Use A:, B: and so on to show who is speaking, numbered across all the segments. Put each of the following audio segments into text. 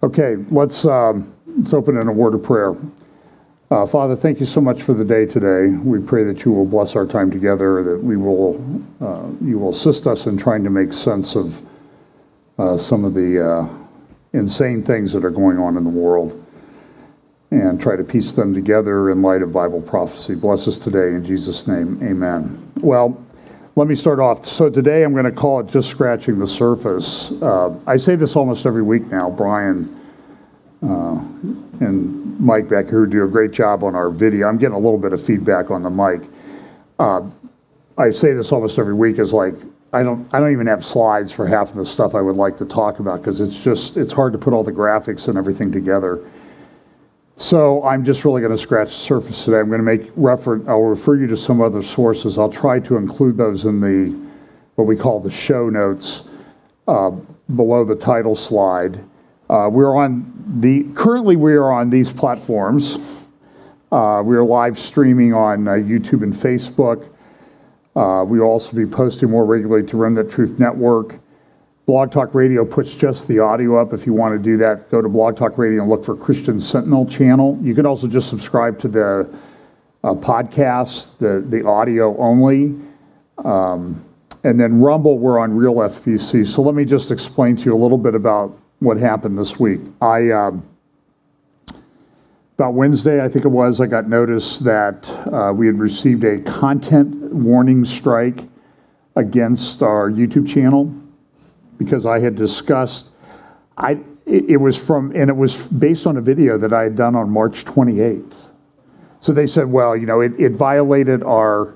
A: Okay, let's open in a word of prayer. Father, thank you so much for the day today. We pray that you will bless our time together, that you will assist us in trying to make sense of some of the insane things that are going on in the world and try to piece them together in light of Bible prophecy. Bless us today in Jesus' name, amen. Well, let me start off. So today I'm going to call it just scratching the surface. I say this almost every week now. Brian and Mike back here do a great job on our video. I'm getting a little bit of feedback on the mic. I say this almost every week is like, I don't even have slides for half of the stuff I would like to talk about because it's hard to put all the graphics and everything together. So I'm just really going to scratch the surface today. I'm going to I'll refer you to some other sources. I'll try to include those in what we call the show notes below the title slide. Currently we are on these platforms. We are live streaming on YouTube and Facebook. We'll also be posting more regularly to Remnant Truth Network. Blog Talk Radio puts just the audio up. If you want to do that, go to Blog Talk Radio and look for Christian Sentinel channel. You can also just subscribe to the podcast, the audio only. And then Rumble, we're on Real FPC. So let me just explain to you a little bit about what happened this week. About Wednesday, I think it was, I got notice that we had received a content warning strike against our YouTube channel because I had discussed, it was based on a video that I had done on March 28th. So they said, well, it violated our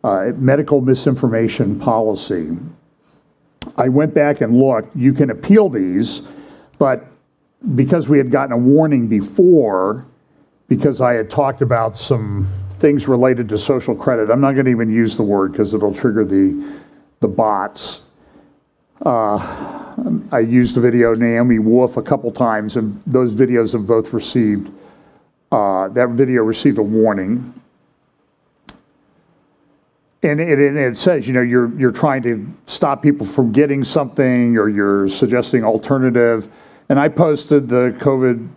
A: medical misinformation policy. I went back and looked. You can appeal these, but because we had gotten a warning before, because I had talked about some things related to social credit, I'm not going to even use the word because it'll trigger the bots. I used the video Naomi Wolf a couple times, and those videos have both received, that video received a warning. And it says, you're trying to stop people from getting something, or you're suggesting alternative. And I posted the COVID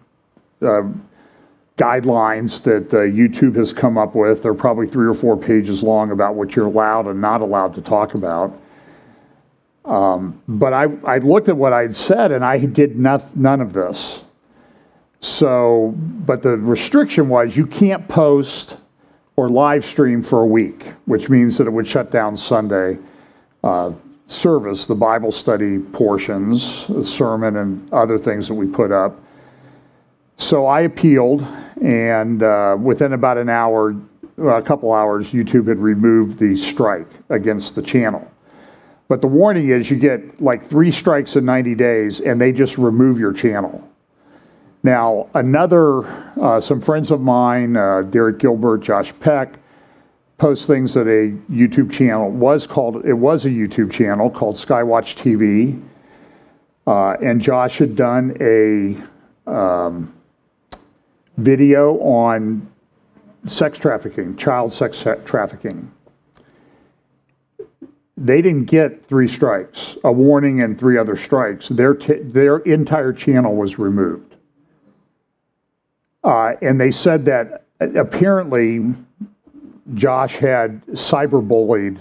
A: guidelines that YouTube has come up with. They're probably 3 or 4 pages long about what you're allowed and not allowed to talk about. But I looked at what I'd said, and I did none of this. So, but the restriction was you can't post or live stream for a week, which means that it would shut down Sunday service, the Bible study portions, the sermon, and other things that we put up. So I appealed, and within about a couple hours, YouTube had removed the strike against the channel. But the warning is you get like 3 strikes in 90 days, and they just remove your channel. Now, some friends of mine, Derek Gilbert, Josh Peck, post things at a YouTube channel. It was a YouTube channel called Skywatch TV. And Josh had done a video on sex trafficking, child sex trafficking. They didn't get 3 strikes, a warning and 3 other strikes. Their entire channel was removed. And they said that apparently Josh had cyberbullied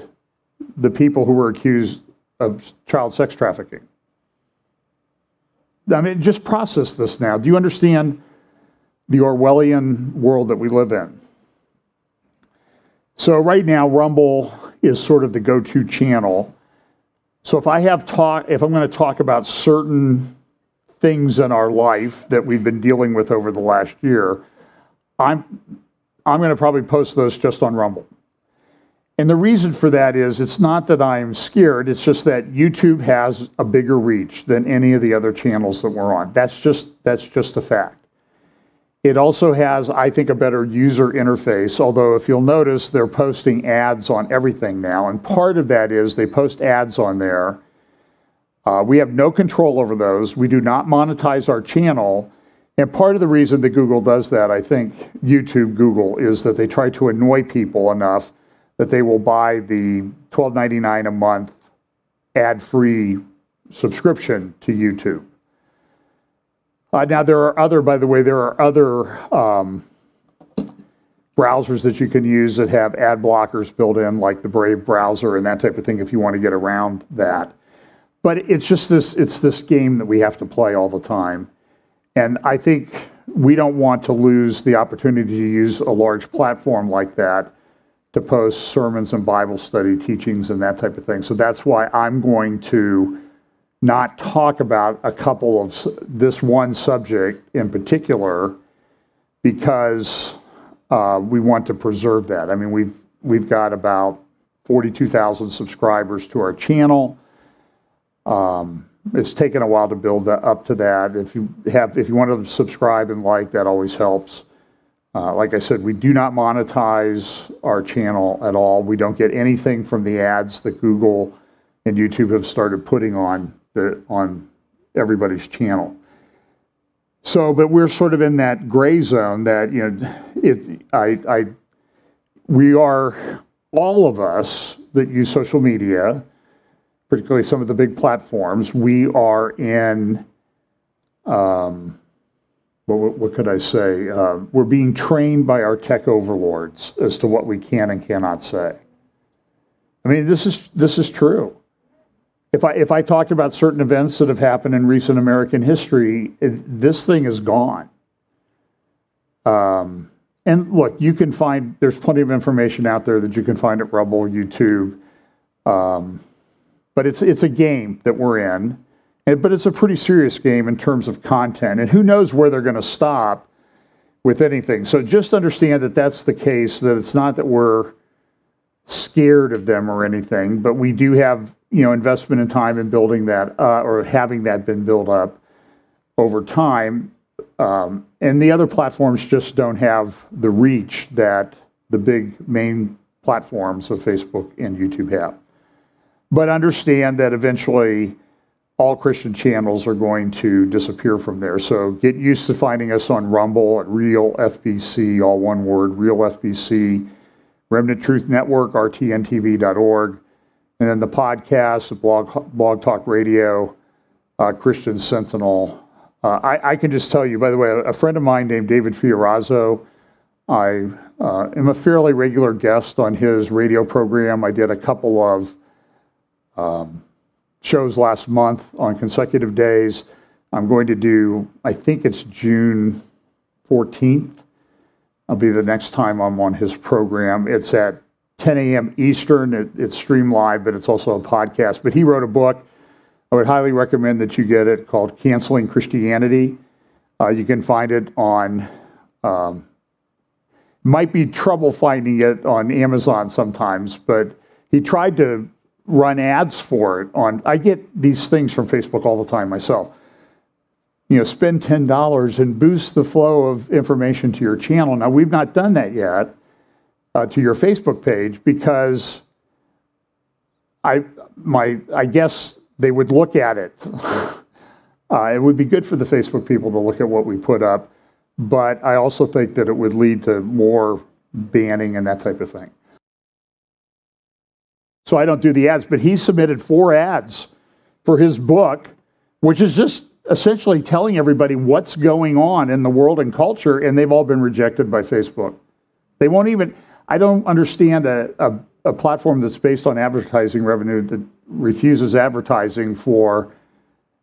A: the people who were accused of child sex trafficking. I mean, just process this now. Do you understand the Orwellian world that we live in? So right now, Rumble is sort of the go-to channel. So if I'm going to talk about certain things in our life that we've been dealing with over the last year, I'm going to probably post those just on Rumble. And the reason for that is it's not that I'm scared, it's just that YouTube has a bigger reach than any of the other channels that we're on. That's just a fact. It also has, I think, a better user interface, although if you'll notice, they're posting ads on everything now, and part of that is they post ads on there. We have no control over those. We do not monetize our channel, and part of the reason that Google does that, I think, Google, is that they try to annoy people enough that they will buy the $12.99 a month ad-free subscription to YouTube. Now there are other, by the way, there are other browsers that you can use that have ad blockers built in, like the Brave browser and that type of thing if you want to get around that. But it's just this game that we have to play all the time. And I think we don't want to lose the opportunity to use a large platform like that to post sermons and Bible study teachings and that type of thing. So that's why I'm going to not talk about a couple of this one subject in particular, because we want to preserve that. I mean, we've got about 42,000 subscribers to our channel. It's taken a while to build up to that. If you want to subscribe and like, that always helps. Like I said, we do not monetize our channel at all. We don't get anything from the ads that Google and YouTube have started putting on everybody's channel. So, but we're sort of in that gray zone that, we are, all of us that use social media, particularly some of the big platforms, we are in, what could I say? We're being trained by our tech overlords as to what we can and cannot say. I mean, this is true. If I talked about certain events that have happened in recent American history, this thing is gone. And look, you can find, there's plenty of information out there that you can find at Rumble, YouTube. But it's a game that we're in. But it's a pretty serious game in terms of content. And who knows where they're going to stop with anything. So just understand that that's the case, that it's not that we're scared of them or anything, but we do have, investment in time in building that, or having that been built up over time. And the other platforms just don't have the reach that the big main platforms of Facebook and YouTube have. But understand that eventually all Christian channels are going to disappear from there. So get used to finding us on Rumble at Real FBC, all one word, Real FBC, Remnant Truth Network, rtntv.org, and then the podcast, the blog Talk Radio, Christian Sentinel. I can just tell you, by the way, a friend of mine named David Fiorazzo, I am a fairly regular guest on his radio program. I did a couple of shows last month on consecutive days. I'm going to do, I think it's June 14th. I'll be the next time I'm on his program. It's at 10 a.m. Eastern. It's streamed live, but it's also a podcast. But he wrote a book. I would highly recommend that you get it, called Canceling Christianity. You can find it on, might be trouble finding it on Amazon sometimes, but he tried to run ads for it on, I get these things from Facebook all the time myself. Spend $10 and boost the flow of information to your channel. Now, we've not done that yet to your Facebook page because I guess they would look at it. It would be good for the Facebook people to look at what we put up, but I also think that it would lead to more banning and that type of thing. So I don't do the ads, but he submitted 4 ads for his book, which is just essentially telling everybody what's going on in the world and culture, and they've all been rejected by Facebook. They won't even, I don't understand a platform that's based on advertising revenue that refuses advertising for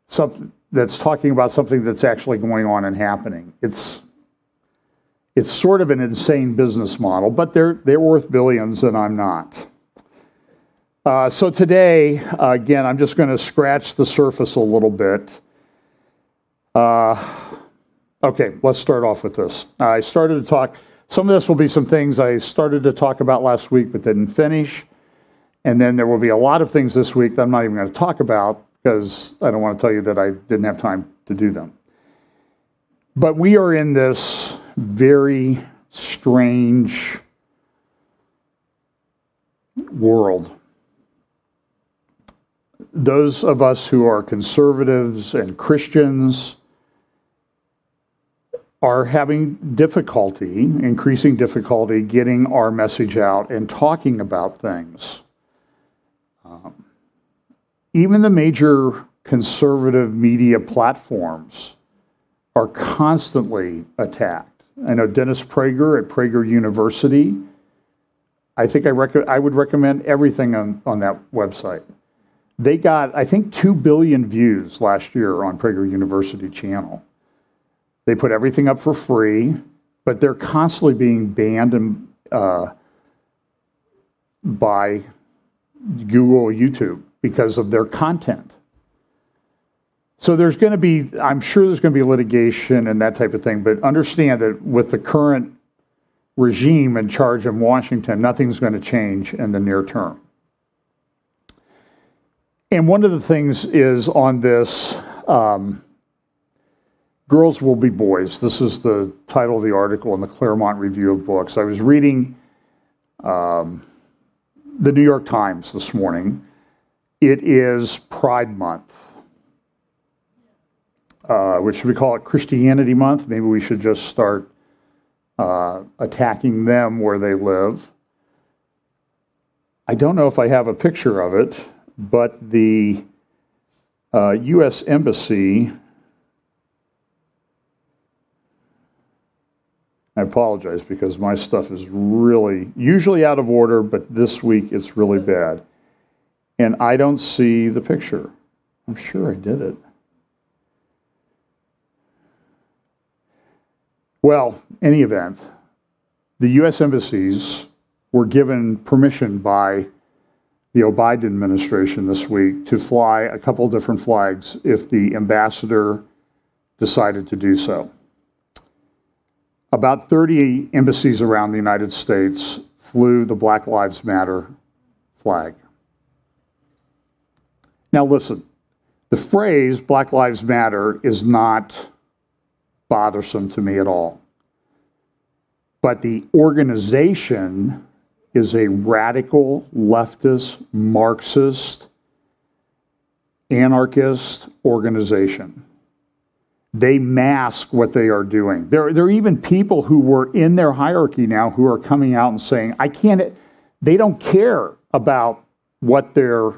A: something that's talking about something that's actually going on and happening. It's sort of an insane business model, but they're worth billions, and I'm not. So today, again, I'm just going to scratch the surface a little bit. Okay, let's start off with this. I started to talk, some of this will be some things I started to talk about last week but didn't finish. And then there will be a lot of things this week that I'm not even going to talk about because I don't want to tell you that I didn't have time to do them. But we are in this very strange world. Those of us who are conservatives and Christians are having difficulty, increasing difficulty, getting our message out and talking about things. Even the major conservative media platforms are constantly attacked. I know Dennis Prager at Prager University. I think I would recommend everything on that website. They got, I think, 2 billion views last year on Prager University channel. They put everything up for free, but they're constantly being banned by Google, YouTube because of their content. So there's going to be, I'm sure there's going to be litigation and that type of thing, but understand that with the current regime in charge of Washington, nothing's going to change in the near term. And one of the things is on this, Girls Will Be Boys. This is the title of the article in the Claremont Review of Books. I was reading the New York Times this morning. It is Pride Month. Should we call it Christianity Month? Maybe we should just start attacking them where they live. I don't know if I have a picture of it, but the U.S. Embassy, I apologize because my stuff is really, usually out of order, but this week it's really bad. And I don't see the picture. I'm sure I did it. Well, any event, the U.S. embassies were given permission by the Biden administration this week to fly a couple different flags if the ambassador decided to do so. About 30 embassies around the United States flew the Black Lives Matter flag. Now listen, the phrase Black Lives Matter is not bothersome to me at all. But the organization is a radical, leftist, Marxist, anarchist organization. They mask what they are doing. There are even people who were in their hierarchy now who are coming out and saying, they don't care about what the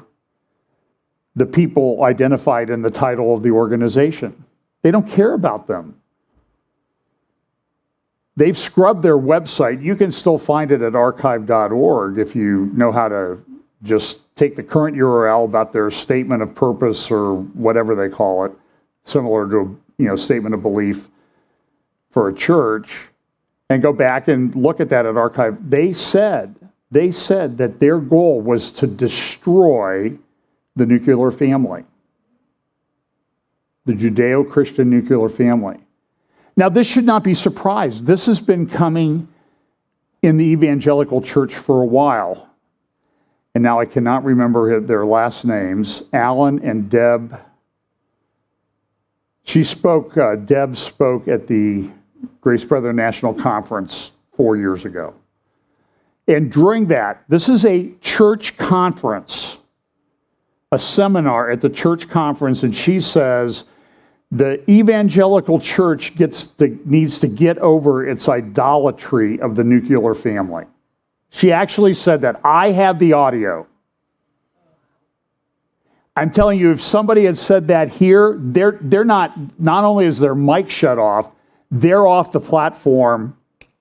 A: people identified in the title of the organization. They don't care about them. They've scrubbed their website. You can still find it at archive.org if you know how to just take the current URL about their statement of purpose or whatever they call it, similar to statement of belief for a church, and go back and look at that at archive. They said that their goal was to destroy the nuclear family, the Judeo-Christian nuclear family. Now, this should not be surprised. This has been coming in the evangelical church for a while. And now I cannot remember their last names. Alan and Deb. Deb spoke at the Grace Brethren National Conference 4 years ago. And during that, this is a church conference, a seminar at the church conference, and she says, the evangelical church needs to get over its idolatry of the nuclear family. She actually said that. I have the audio. I'm telling you, if somebody had said that here, they're not only is their mic shut off, they're off the platform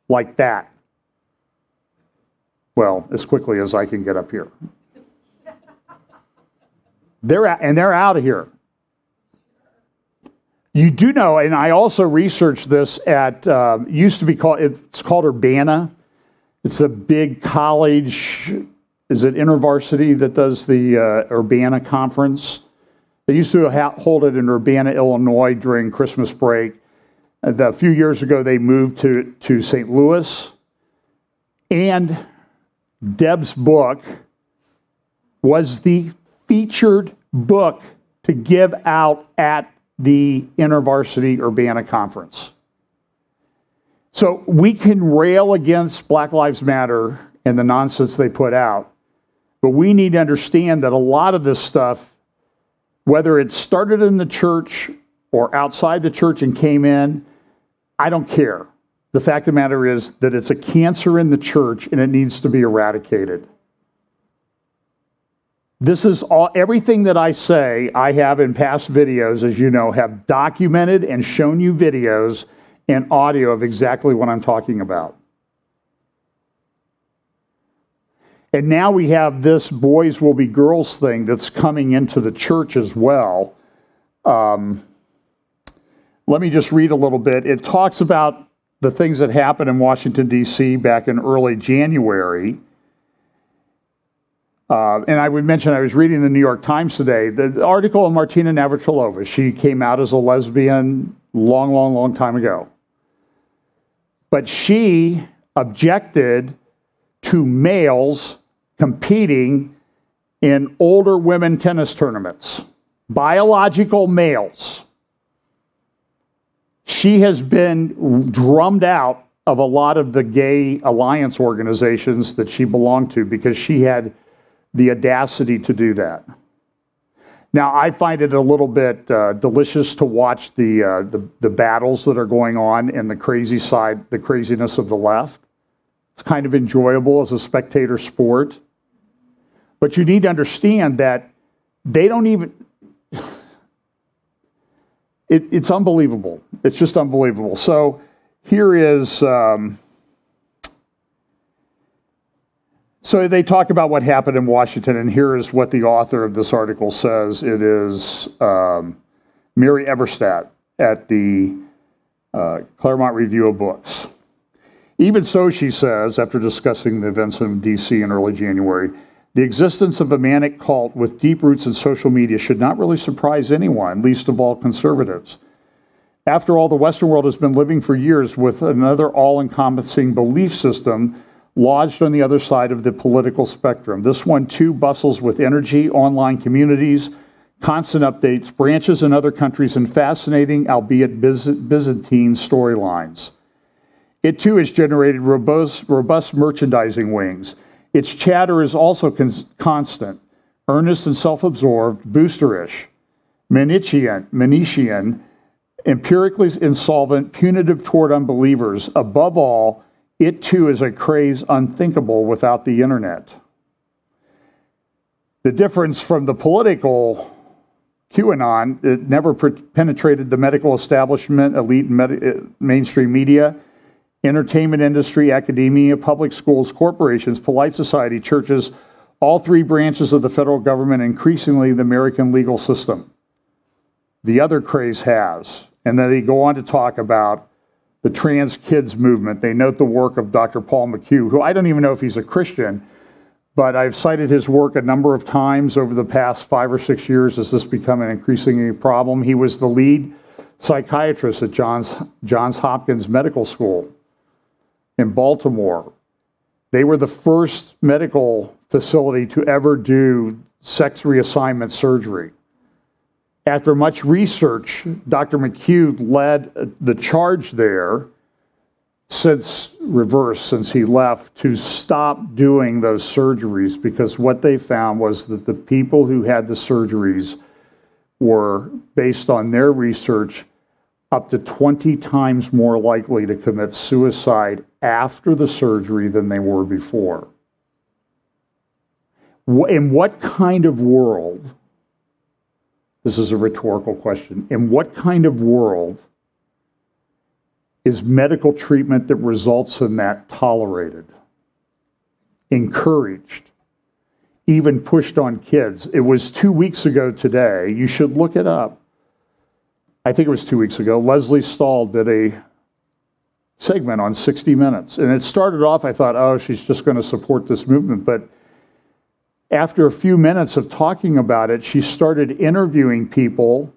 A: like that. Well, as quickly as I can get up here. They're out of here. You do know, and I also researched this at, it's called Urbana. It's a big college, is it InterVarsity that does the Urbana conference? They used to hold it in Urbana, Illinois during Christmas break. A few years ago, they moved to St. Louis. And Deb's book was the featured book to give out at the InterVarsity Urbana Conference. So we can rail against Black Lives Matter and the nonsense they put out, but we need to understand that a lot of this stuff, whether it started in the church or outside the church and came in, I don't care. The fact of the matter is that it's a cancer in the church and it needs to be eradicated. This is all, everything that I say, I have in past videos, as you know, have documented and shown you videos and audio of exactly what I'm talking about. And now we have this boys will be girls thing that's coming into the church as well. Let me just read a little bit. It talks about the things that happened in Washington, D.C. back in early January. And I would mention, I was reading the New York Times today, the article of Martina Navratilova. She came out as a lesbian long time ago. But she objected to males competing in older women tennis tournaments. Biological males. She has been drummed out of a lot of the gay alliance organizations that she belonged to because she had the audacity to do that. Now, I find it a little bit delicious to watch the battles that are going on in the crazy side, the craziness of the left. It's kind of enjoyable as a spectator sport. But you need to understand that they don't even... It's unbelievable. It's just unbelievable. So here is... So they talk about what happened in Washington, and here is what the author of this article says. It is Mary Eberstadt at the Claremont Review of Books. Even so, she says, after discussing the events in D.C. in early January, the existence of a manic cult with deep roots in social media should not really surprise anyone, least of all conservatives. After all, the Western world has been living for years with another all-encompassing belief system lodged on the other side of the political spectrum. This one, too, bustles with energy, online communities, constant updates, branches in other countries, and fascinating, albeit Byzantine storylines. It, too, has generated robust merchandising wings. Its chatter is also constant, earnest and self-absorbed, boosterish, Manichean, empirically insolvent, punitive toward unbelievers. Above all, it too is a craze unthinkable without the internet. The difference from the political QAnon, it never penetrated the medical establishment, elite mainstream media, entertainment industry, academia, public schools, corporations, polite society, churches, all three branches of the federal government, increasingly the American legal system. The other craze has. And then they go on to talk about the trans kids movement. They note the work of Dr. Paul McHugh, who I don't even know if he's a Christian, but I've cited his work a number of times over the past 5 or 6 years as this become an increasing problem. He was the lead psychiatrist at Johns Hopkins Medical School in Baltimore. They were the first medical facility to ever do sex reassignment surgery. After much research, Dr. McHugh led the charge there since he left to stop doing those surgeries, because what they found was that the people who had the surgeries were, based on their research, up to 20 times more likely to commit suicide after the surgery than they were before. In what kind of world, this is a rhetorical question, in what kind of world is medical treatment that results in that tolerated, encouraged, even pushed on kids? It was 2 weeks ago today. You should look it up. I think it was 2 weeks ago. Leslie Stahl did a segment on 60 Minutes. And it started off, I thought, oh, she's just going to support this movement. But after a few minutes of talking about it, she started interviewing people,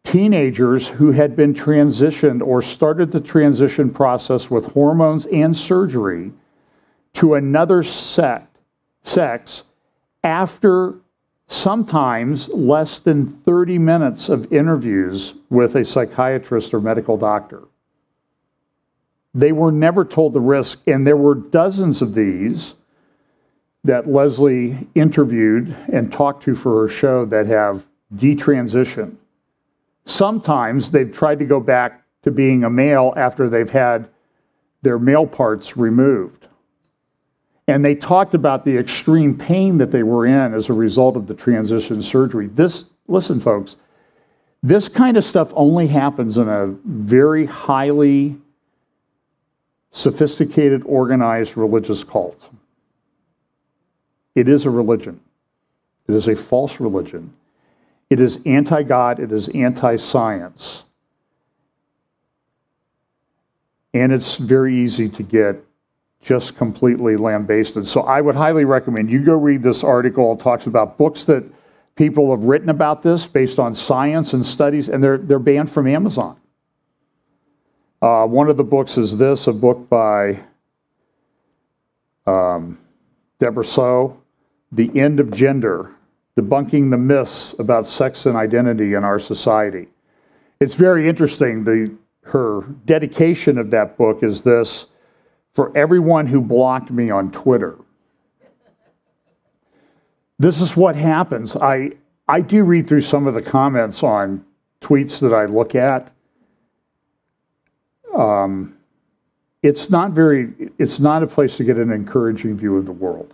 A: teenagers who had been transitioned or started the transition process with hormones and surgery to another sex after sometimes less than 30 minutes of interviews with a psychiatrist or medical doctor. They were never told the risk, and there were dozens of these that Leslie interviewed and talked to for her show that have detransitioned. Sometimes they've tried to go back to being a male after they've had their male parts removed. And they talked about the extreme pain that they were in as a result of the transition surgery. Listen, folks, this kind of stuff only happens in a very highly sophisticated, organized religious cult. It is a religion. It is a false religion. It is anti-God. It is anti-science. And it's very easy to get just completely lambasted. So I would highly recommend you go read this article. It talks about books that people have written about this based on science and studies, and they're banned from Amazon. One of the books is a book by Deborah So, The End of Gender, Debunking the Myths About Sex and Identity in Our Society. It's very interesting. Her dedication of that book is this: for everyone who blocked me on Twitter. This is what happens. I do read through some of the comments on tweets that I look at. It's not a place to get an encouraging view of the world.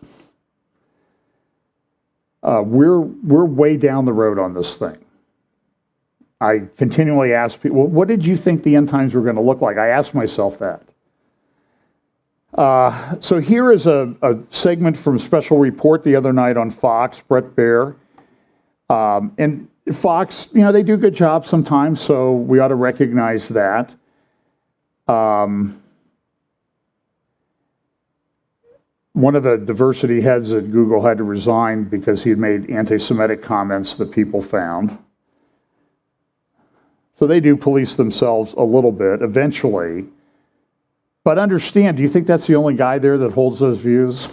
A: We're way down the road on this thing. I continually ask people, well, what did you think the end times were going to look like? I asked myself that. So here is a segment from Special Report the other night on Fox, Brett Baer. And Fox, they do a good job sometimes, so we ought to recognize that. One of the diversity heads at Google had to resign because he had made anti-Semitic comments that people found. So they do police themselves a little bit eventually. But understand, do you think that's the only guy there that holds those views?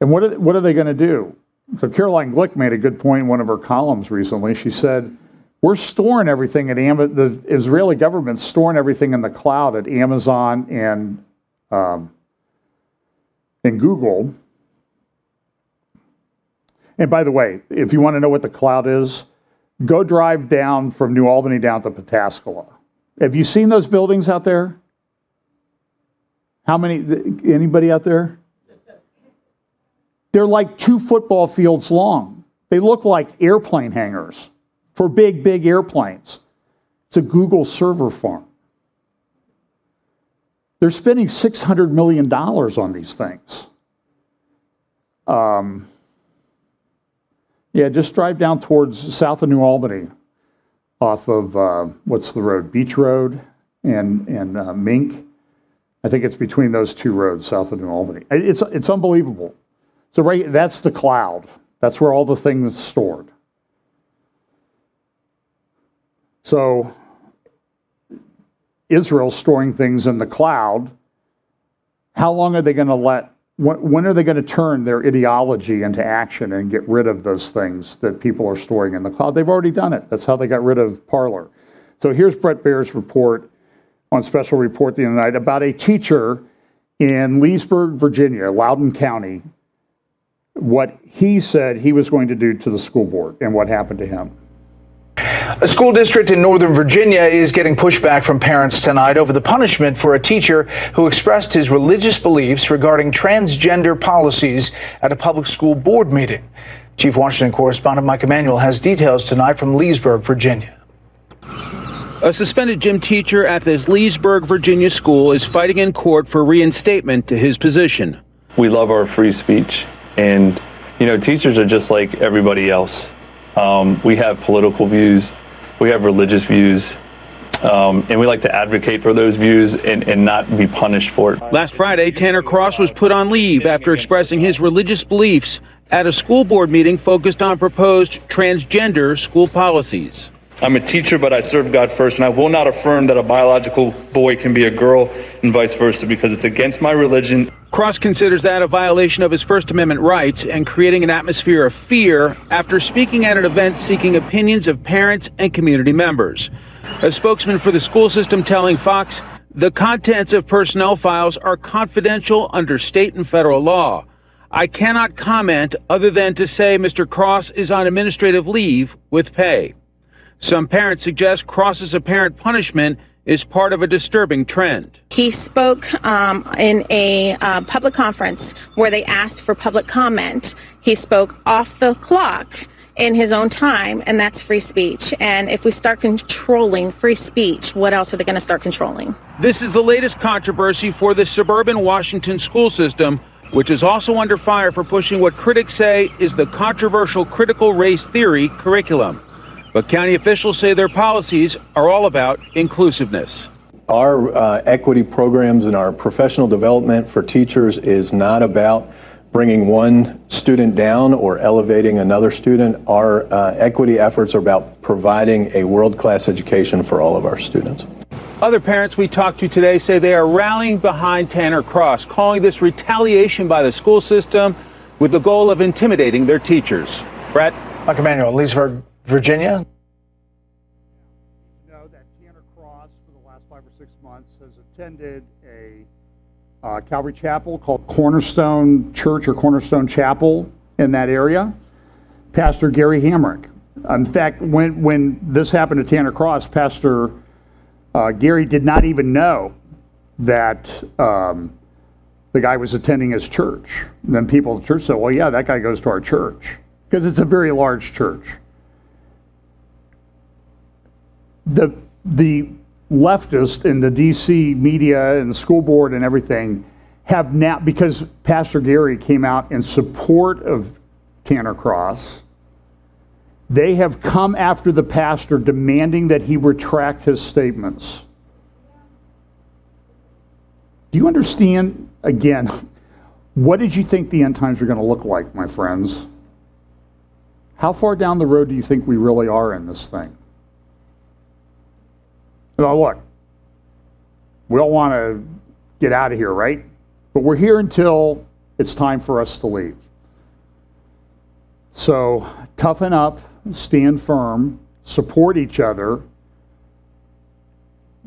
A: And what are they going to do? So Caroline Glick made a good point in one of her columns recently. She said, we're storing everything at the Israeli government's storing everything in the cloud at Amazon and Google. And by the way, if you want to know what the cloud is, go drive down from New Albany down to Pataskala. Have you seen those buildings out there? How many? Anybody out there? They're like 2 football fields long. They look like airplane hangars for big, big airplanes. It's a Google server farm. They're spending $600 million on these things. Just drive down towards south of New Albany off of, what's the road? Beach Road and Mink. I think it's between those 2 roads south of New Albany. It's unbelievable. So that's the cloud. That's where all the things are stored. So Israel's storing things in the cloud. How long are they going to when are they going to turn their ideology into action and get rid of those things that people are storing in the cloud? They've already done it. That's how they got rid of Parler. So here's Brett Baer's report on Special Report the other night about a teacher in Leesburg, Virginia, Loudoun County, what he said he was going to do to the school board and what happened to him.
B: A school district in Northern Virginia is getting pushback from parents tonight over the punishment for a teacher who expressed his religious beliefs regarding transgender policies at a public school board meeting. Chief Washington correspondent Mike Emanuel has details tonight from Leesburg, Virginia.
C: A suspended gym teacher at this Leesburg, Virginia school is fighting in court for reinstatement to his position.
D: We love our free speech, and teachers are just like everybody else. We have political views, we have religious views, and we like to advocate for those views and not be punished for it.
C: Last Friday, Tanner Cross was put on leave after expressing his religious beliefs at a school board meeting focused on proposed transgender school policies.
D: I'm a teacher, but I serve God first, and I will not affirm that a biological boy can be a girl and vice versa because it's against my religion.
C: Cross considers that a violation of his First Amendment rights and creating an atmosphere of fear after speaking at an event seeking opinions of parents and community members. A spokesman for the school system telling Fox the contents of personnel files are confidential under state and federal law. I cannot comment other than to say Mr. Cross is on administrative leave with pay. Some parents suggest Cross's apparent punishment is part of a disturbing trend.
E: He spoke in a public conference where they asked for public comment. He spoke off the clock in his own time, and that's free speech. And if we start controlling free speech, what else are they going to start controlling?
C: This is the latest controversy for the suburban Washington school system, which is also under fire for pushing what critics say is the controversial critical race theory curriculum. But county officials say their policies are all about inclusiveness.
F: Our equity programs and our professional development for teachers is not about bringing one student down or elevating another student. Our equity efforts are about providing a world-class education for all of our students.
C: Other parents we talked to today say they are rallying behind Tanner Cross, calling this retaliation by the school system with the goal of intimidating their teachers. Brett?
B: Mike Emanuel, Leesburg, Virginia.
A: You know that Tanner Cross, for the last 5 or 6 months, has attended a Calvary Chapel called Cornerstone Church or Cornerstone Chapel in that area. Pastor Gary Hamrick. In fact, when this happened to Tanner Cross, Pastor Gary did not even know that the guy was attending his church. And then people at the church said, well, yeah, that guy goes to our church. Because it's a very large church. The leftists in the DC media and the school board and everything have now, because Pastor Gary came out in support of Tanner Cross, they have come after the pastor demanding that he retract his statements. Do you understand, again, what did you think the end times are going to look like, my friends? How far down the road do you think we really are in this thing? Now, look, we all want to get out of here, right? But we're here until it's time for us to leave. So toughen up, stand firm, support each other.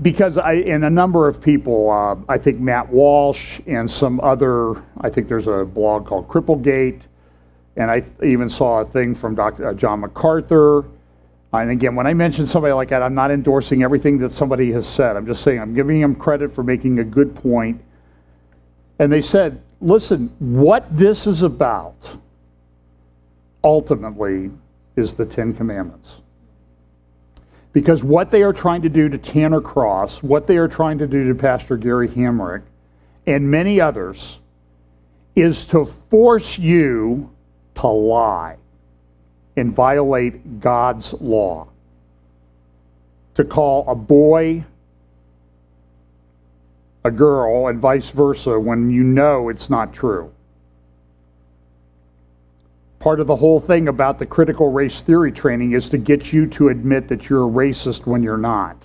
A: Because and a number of people, I think Matt Walsh and some other, I think there's a blog called Cripplegate, and I even saw a thing from Dr. John MacArthur. And again, when I mention somebody like that, I'm not endorsing everything that somebody has said. I'm just saying I'm giving them credit for making a good point. And they said, listen, what this is about ultimately is the Ten Commandments. Because what they are trying to do to Tanner Cross, what they are trying to do to Pastor Gary Hamrick, and many others, is to force you to lie and violate God's law. To call a boy a girl and vice versa when you know it's not true. Part of the whole thing about the critical race theory training is to get you to admit that you're a racist when you're not.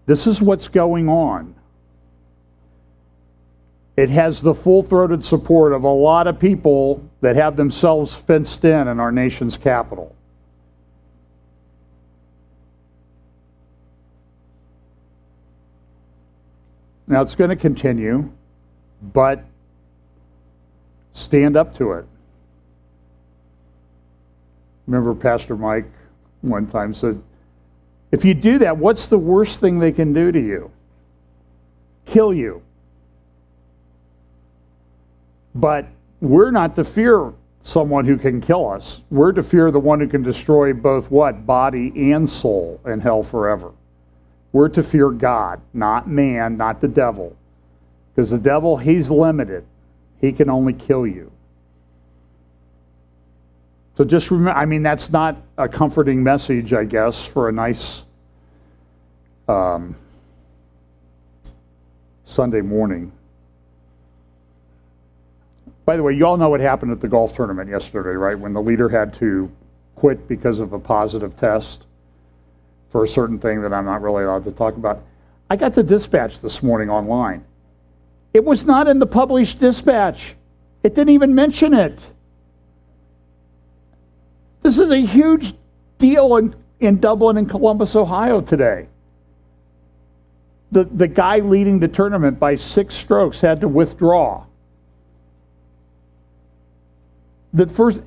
A: This is what's going on. It has the full-throated support of a lot of people that have themselves fenced in our nation's capital. Now, it's going to continue, but stand up to it. Remember Pastor Mike one time said, if you do that, what's the worst thing they can do to you? Kill you. But we're not to fear someone who can kill us. We're to fear the one who can destroy both what? Body and soul in hell forever. We're to fear God, not man, not the devil. Because the devil, he's limited. He can only kill you. So just remember, I mean, that's not a comforting message, I guess, for a nice Sunday morning. By the way, you all know what happened at the golf tournament yesterday, right? When the leader had to quit because of a positive test for a certain thing that I'm not really allowed to talk about. I got the dispatch this morning online. It was not in the published dispatch. It didn't even mention it. This is a huge deal in Dublin and Columbus, Ohio today. The guy leading the tournament by 6 strokes had to withdraw.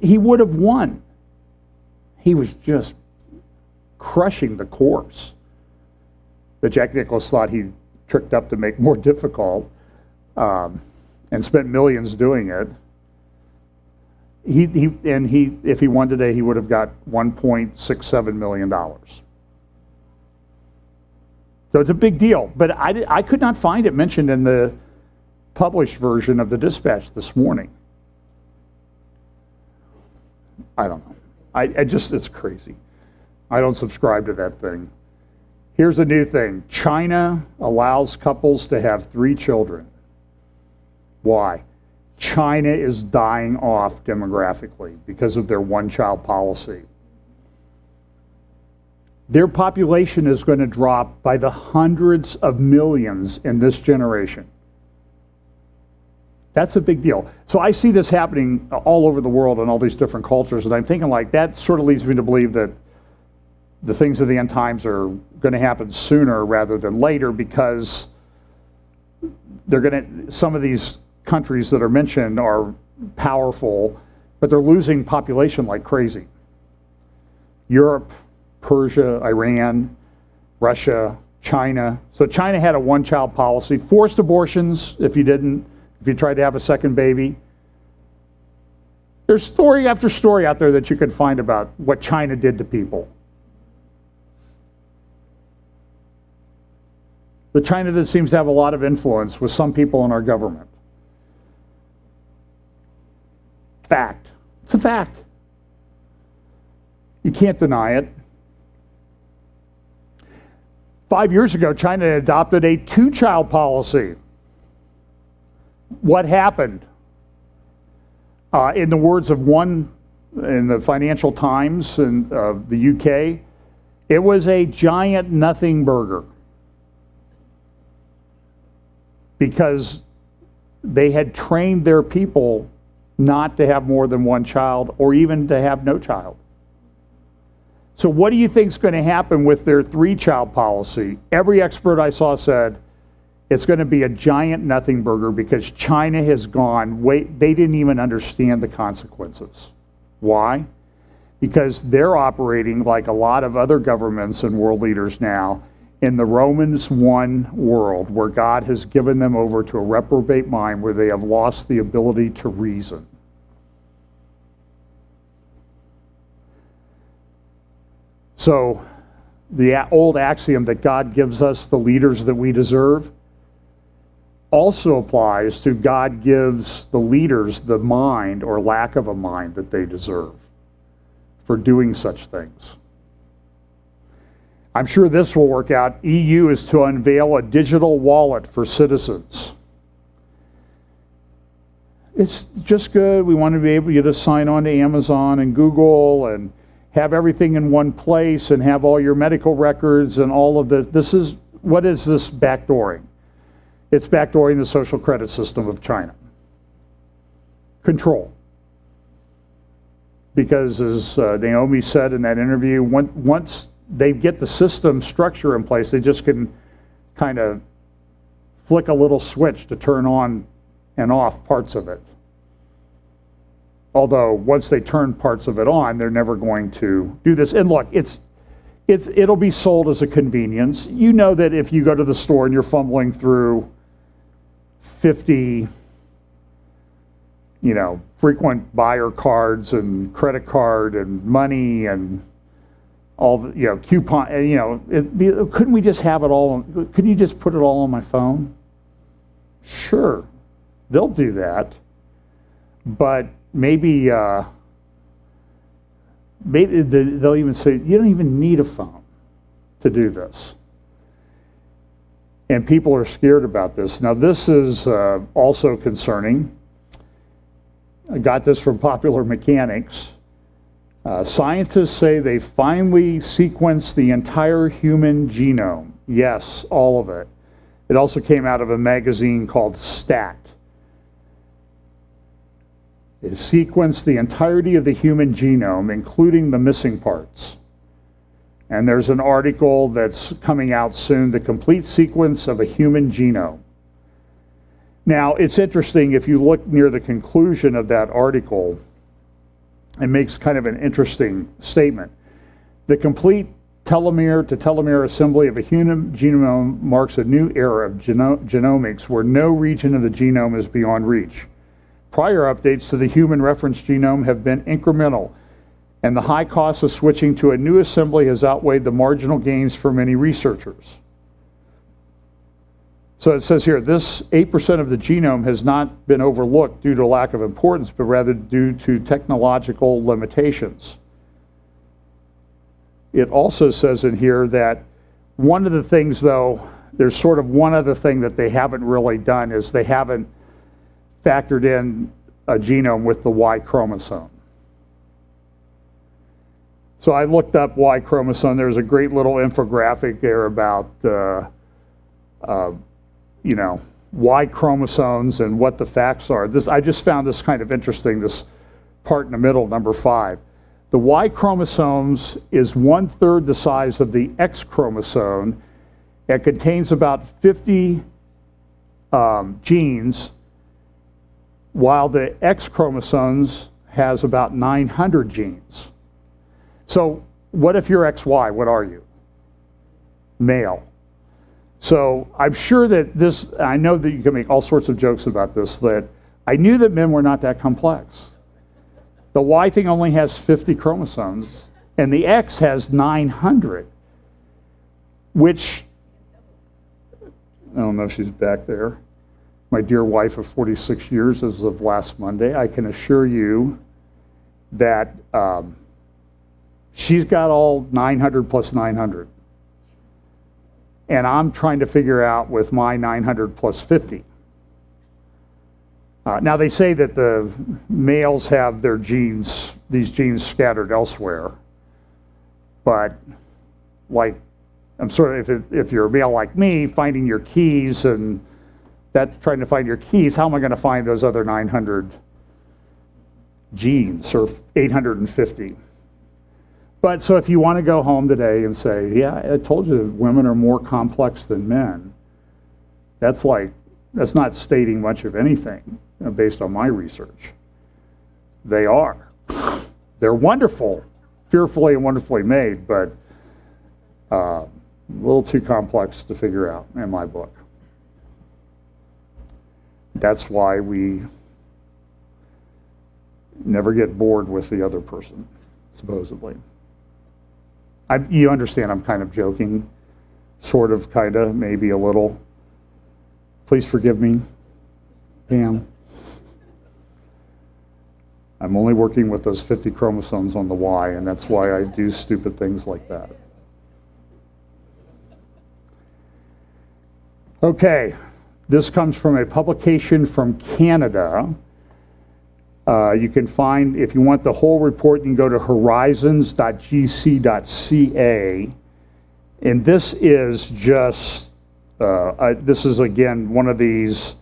A: He would have won. He was just crushing the course that Jack Nicklaus thought he tricked up to make more difficult, and spent millions doing it. If he won today, he would have got $1.67 million. So it's a big deal, but I could not find it mentioned in the published version of the Dispatch this morning. I don't know. It's crazy. I don't subscribe to that thing. Here's a new thing. China allows couples to have 3 children. Why? China is dying off demographically because of their one-child policy. Their population is going to drop by the hundreds of millions in this generation. That's a big deal. So I see this happening all over the world in all these different cultures, and I'm thinking like that sort of leads me to believe that the things of the end times are going to happen sooner rather than later, because some of these countries that are mentioned are powerful, but they're losing population like crazy. Europe, Persia, Iran, Russia, China. So China had a one-child policy, forced abortions if you tried to have a second baby. There's story after story out there that you could find about what China did to people. The China that seems to have a lot of influence with some people in our government. Fact. It's a fact. You can't deny it. 5 years ago, China adopted a 2-child policy. What happened? In the words of one in the Financial Times of the UK, it was a giant nothing burger, because they had trained their people not to have more than 1 child, or even to have no child. So what do you think is going to happen with their 3-child policy? Every expert I saw said it's going to be a giant nothing burger, because China has gone they didn't even understand the consequences. Why? Because they're operating like a lot of other governments and world leaders now in the Romans 1 world, where God has given them over to a reprobate mind, where they have lost the ability to reason. So the old axiom that God gives us the leaders that we deserve also applies to God gives the leaders the mind or lack of a mind that they deserve for doing such things. I'm sure this will work out. EU is to unveil a digital wallet for citizens. It's just good. We want to be able to sign on to Amazon and Google and have everything in one place and have all your medical records and all of this. What is this backdooring? It's backdooring the social credit system of China. Control. Because as Naomi said in that interview, once they get the system structure in place, they just can kind of flick a little switch to turn on and off parts of it. Although once they turn parts of it on, they're never going to do this. And look, it'll be sold as a convenience. You know that if you go to the store and you're fumbling through 50, frequent buyer cards and credit card and money and all the, coupon, couldn't we just have it all? Couldn't you just put it all on my phone? Sure, they'll do that, but maybe they'll even say you don't even need a phone to do this. And people are scared about this. Now, this is also concerning. I got this from Popular Mechanics. Scientists say they finally sequenced the entire human genome. Yes, all of it. It also came out of a magazine called Stat. It sequenced the entirety of the human genome, including the missing parts. And there's an article that's coming out soon, The Complete Sequence of a Human Genome. Now, it's interesting, if you look near the conclusion of that article, it makes kind of an interesting statement. The complete telomere to telomere assembly of a human genome marks a new era of genomics where no region of the genome is beyond reach. Prior updates to the human reference genome have been incremental, and the high cost of switching to a new assembly has outweighed the marginal gains for many researchers. So it says here, this 8% of the genome has not been overlooked due to lack of importance, but rather due to technological limitations. It also says in here that one of the things, though, there's sort of one other thing that they haven't really done is they haven't factored in a genome with the Y chromosome. So I looked up Y chromosome. There's a great little infographic there about, Y chromosomes and what the facts are. I just found this kind of interesting, this part in the middle, number 5. The Y chromosomes is 1/3 the size of the X chromosome. It contains about 50 genes, while the X chromosomes has about 900 genes. So what if you're XY? What are you? Male. So I'm sure that this, I know that you can make all sorts of jokes about this, that I knew that men were not that complex. The Y thing only has 50 chromosomes, and the X has 900, which, I don't know if she's back there, my dear wife of 46 years as of last Monday, I can assure you that she's got all 900 plus 900. And I'm trying to figure out with my 900 plus 50. Now they say that the males have their genes, these genes scattered elsewhere. But like, I'm sort of, if you're a male like me, finding your keys and trying to find your keys, how am I going to find those other 900 genes or 850? But so if you want to go home today and say, yeah, I told you women are more complex than men, that's not stating much of anything based on my research. They are. They're wonderful, fearfully and wonderfully made, but a little too complex to figure out in my book. That's why we never get bored with the other person, supposedly. You understand I'm kind of joking, sort of, kind of, maybe a little. Please forgive me, Pam. I'm only working with those 50 chromosomes on the Y, and that's why I do stupid things like that. Okay, this comes from a publication from Canada. You can find, if you want the whole report, you can go to horizons.gc.ca. And this is just, this is again one of these,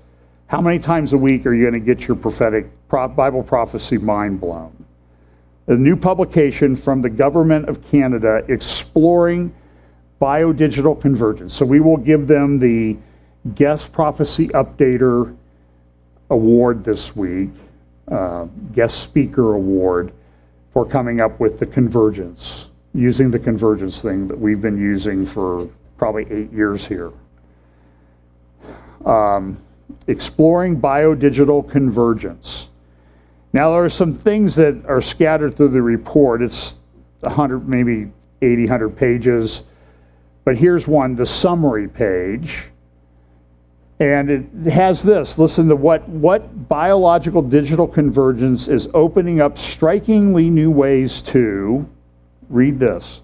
A: how many times a week are you going to get your prophetic Bible prophecy mind blown? A new publication from the Government of Canada exploring biodigital convergence. So we will give them the Guest Prophecy Updater Award this week. Guest Speaker Award for coming up with the convergence, using the convergence thing that we've been using for probably 8 years here. Exploring biodigital convergence. Now there are some things that are scattered through the report. It's 100, maybe 80, 100 pages. But here's one, the summary page. And it has this, listen to what biological digital convergence is opening up strikingly new ways to, read this,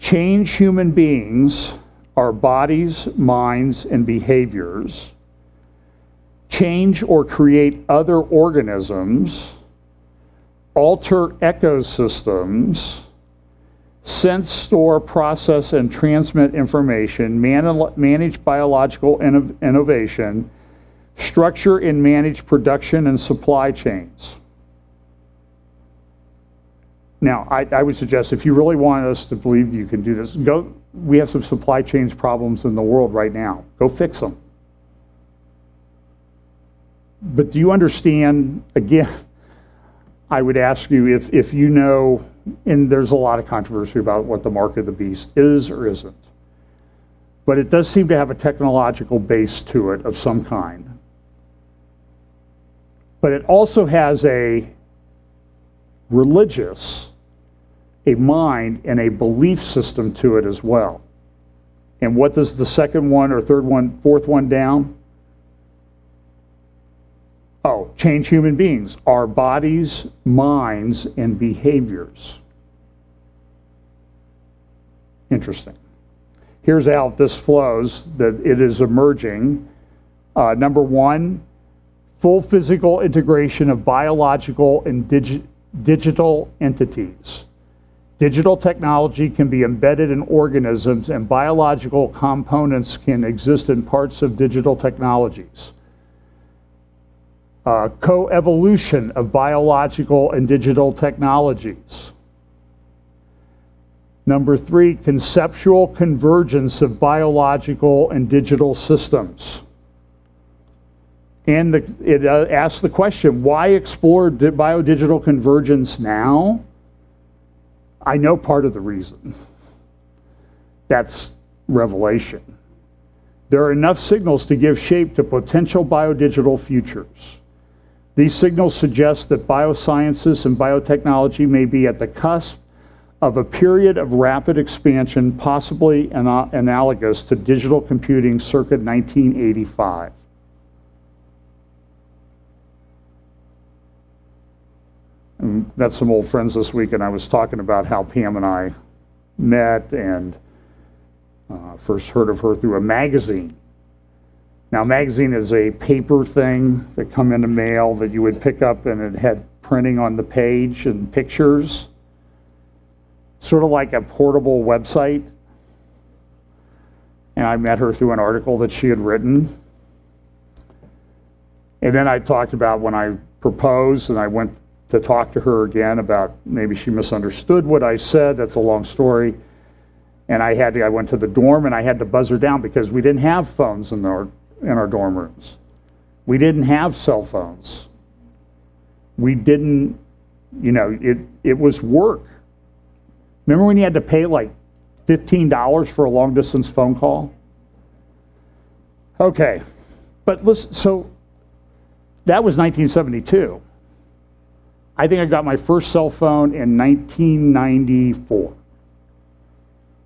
A: change human beings, our bodies, minds, and behaviors, change or create other organisms, alter ecosystems, sense, store, process, and transmit information, manage biological innovation, structure and manage production and supply chains. Now, I would suggest if you really want us to believe you can do this, we have some supply chains problems in the world right now. Go fix them. But do you understand, again, I would ask you if you know and there's a lot of controversy about what the mark of the beast is or isn't. But it does seem to have a technological base to it of some kind. But it also has a religious, a mind, and a belief system to it as well. And what does the second one or third one, fourth one down? Oh, change human beings, our bodies, minds, and behaviors. Interesting. Here's how this flows, that it is emerging. Number one, full physical integration of biological and digital entities. Digital technology can be embedded in organisms, and biological components can exist in parts of digital technologies. Co-evolution of biological and digital technologies. Number three, conceptual convergence of biological and digital systems. And it asks the question, why explore biodigital convergence now? I know part of the reason. That's revelation. There are enough signals to give shape to potential biodigital futures. These signals suggest that biosciences and biotechnology may be at the cusp of a period of rapid expansion, possibly analogous to digital computing circa 1985. And met some old friends this week, and I was talking about how Pam and I met and first heard of her through a magazine. Now, a magazine is a paper thing that come in the mail that you would pick up, and it had printing on the page and pictures. Sort of like a portable website. And I met her through an article that she had written. And then I talked about when I proposed, and I went to talk to her again about maybe she misunderstood what I said. That's a long story. And I went to the dorm, and I had to buzz her down because we didn't have phones in our dorm rooms. We didn't have cell phones. We didn't, it was work. Remember when you had to pay like $15 for a long distance phone call? Okay, but listen, so that was 1972. I think I got my first cell phone in 1994.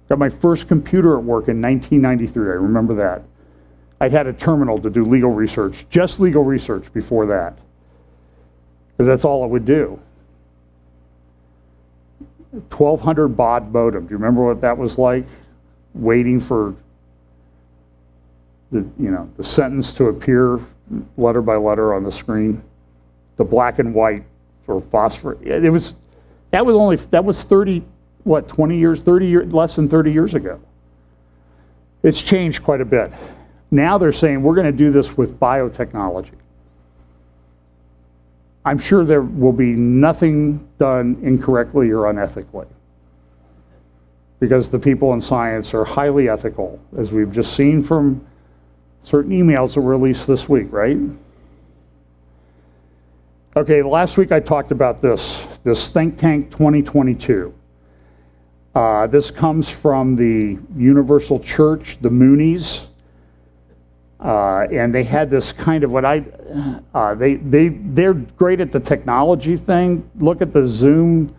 A: Got my first computer at work in 1993, I remember that. I'd had a terminal to do legal research, just legal research before that, because that's all it would do. 1200 baud modem. Do you remember what that was like? Waiting for the sentence to appear letter by letter on the screen. The black and white for phosphor. That was 30, what, 20 years, 30 years, less than 30 years ago. It's changed quite a bit. Now they're saying we're going to do this with biotechnology. I'm sure there will be nothing done incorrectly or unethically, because the people in science are highly ethical, as we've just seen from certain emails that were released this week, right? Okay, last week I talked about this Think Tank 2022. This comes from the Universal Church, the Moonies. And they had this kind of they're great at the technology thing. Look at the Zoom,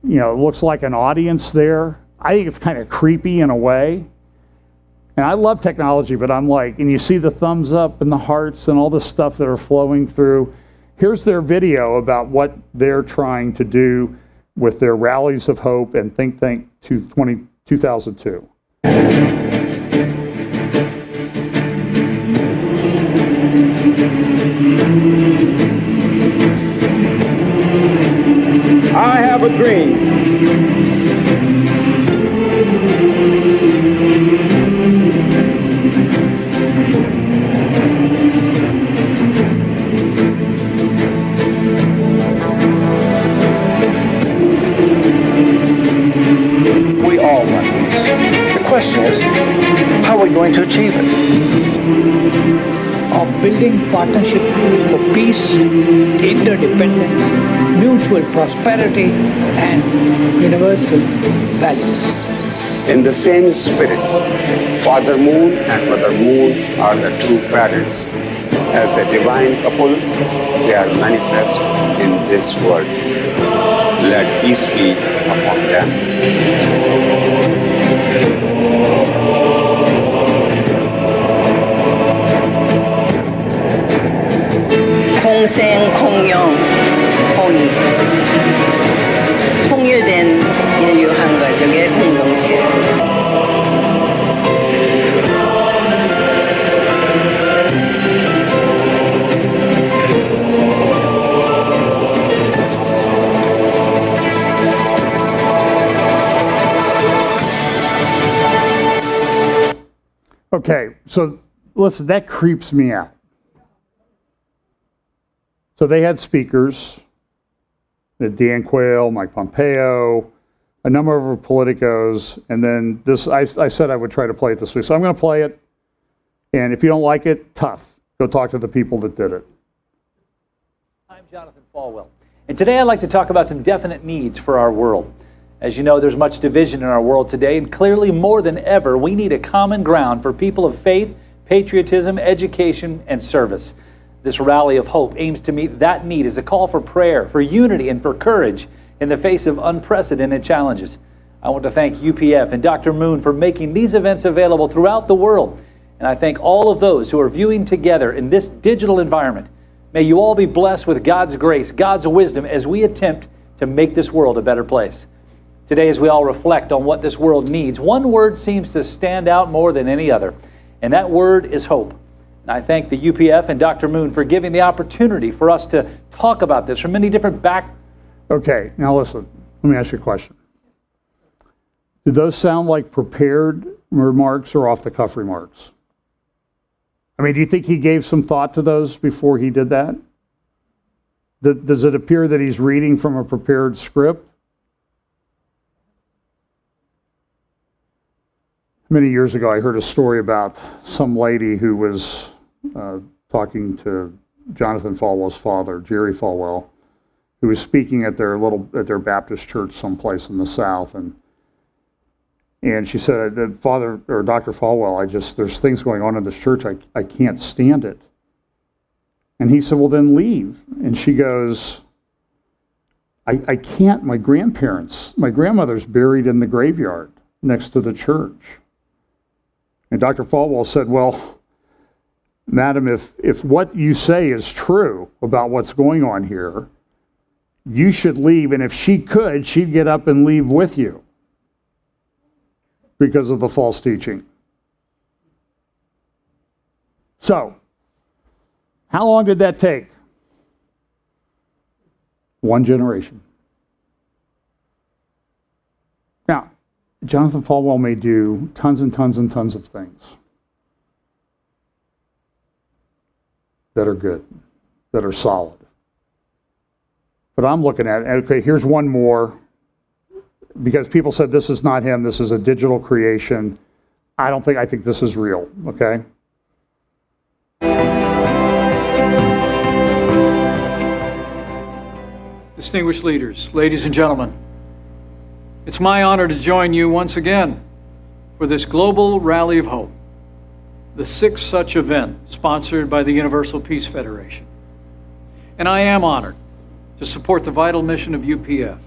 A: it looks like an audience there. I think it's kind of creepy in a way. And I love technology, but I'm like, and you see the thumbs up and the hearts and all the stuff that are flowing through. Here's their video about what they're trying to do with their rallies of hope and Think Tank 2002.
G: I have a dream. We all want peace. The question is, how are we going to achieve it?
H: of building partnership for peace, interdependence, mutual prosperity, and universal values.
G: In the same spirit, Father Moon and Mother Moon are the true parents. As a divine couple, they are manifest in this world. Let peace be upon them.
I: 공생공영 혼이 통일된 인류 한 가족의 공동체.
A: Okay, so listen, that creeps me out. So they had speakers, Dan Quayle, Mike Pompeo, a number of politicos, and then this, I said I would try to play it this week. So I'm going to play it, and if you don't like it, tough. Go talk to the people that did it.
J: I'm Jonathan Falwell, and today I'd like to talk about some definite needs for our world. As you know, there's much division in our world today, and clearly more than ever, we need a common ground for people of faith, patriotism, education, and service. This rally of hope aims to meet that need as a call for prayer, for unity, and for courage in the face of unprecedented challenges. I want to thank UPF and Dr. Moon for making these events available throughout the world. And I thank all of those who are viewing together in this digital environment. May you all be blessed with God's grace, God's wisdom, as we attempt to make this world a better place. Today, as we all reflect on what this world needs, one word seems to stand out more than any other, and that word is hope. And I thank the UPF and Dr. Moon for giving the opportunity for us to talk about this from many different
A: Okay, now listen, let me ask you a question. Do those sound like prepared remarks or off-the-cuff remarks? I mean, do you think he gave some thought to those before he did that? Does it appear that he's reading from a prepared script? Many years ago, I heard a story about some lady who was talking to Jonathan Falwell's father, Jerry Falwell, who was speaking at their Baptist church someplace in the South, and she said, "Father or Dr. Falwell, there's things going on in this church. I can't stand it." And he said, "Well, then leave." And she goes, "I can't. My grandmother's buried in the graveyard next to the church." And Dr. Falwell said, "Well, madam, if what you say is true about what's going on here, you should leave. And if she could, she'd get up and leave with you because of the false teaching." So, how long did that take? One generation. Now, Jonathan Falwell may do tons and tons and tons of things that are good, that are solid. But I'm looking at, okay, here's one more, because people said this is not him, this is a digital creation. I think this is real, okay?
K: Distinguished leaders, ladies and gentlemen, it's my honor to join you once again for this global rally of hope, the sixth such event sponsored by the Universal Peace Federation. And I am honored to support the vital mission of UPF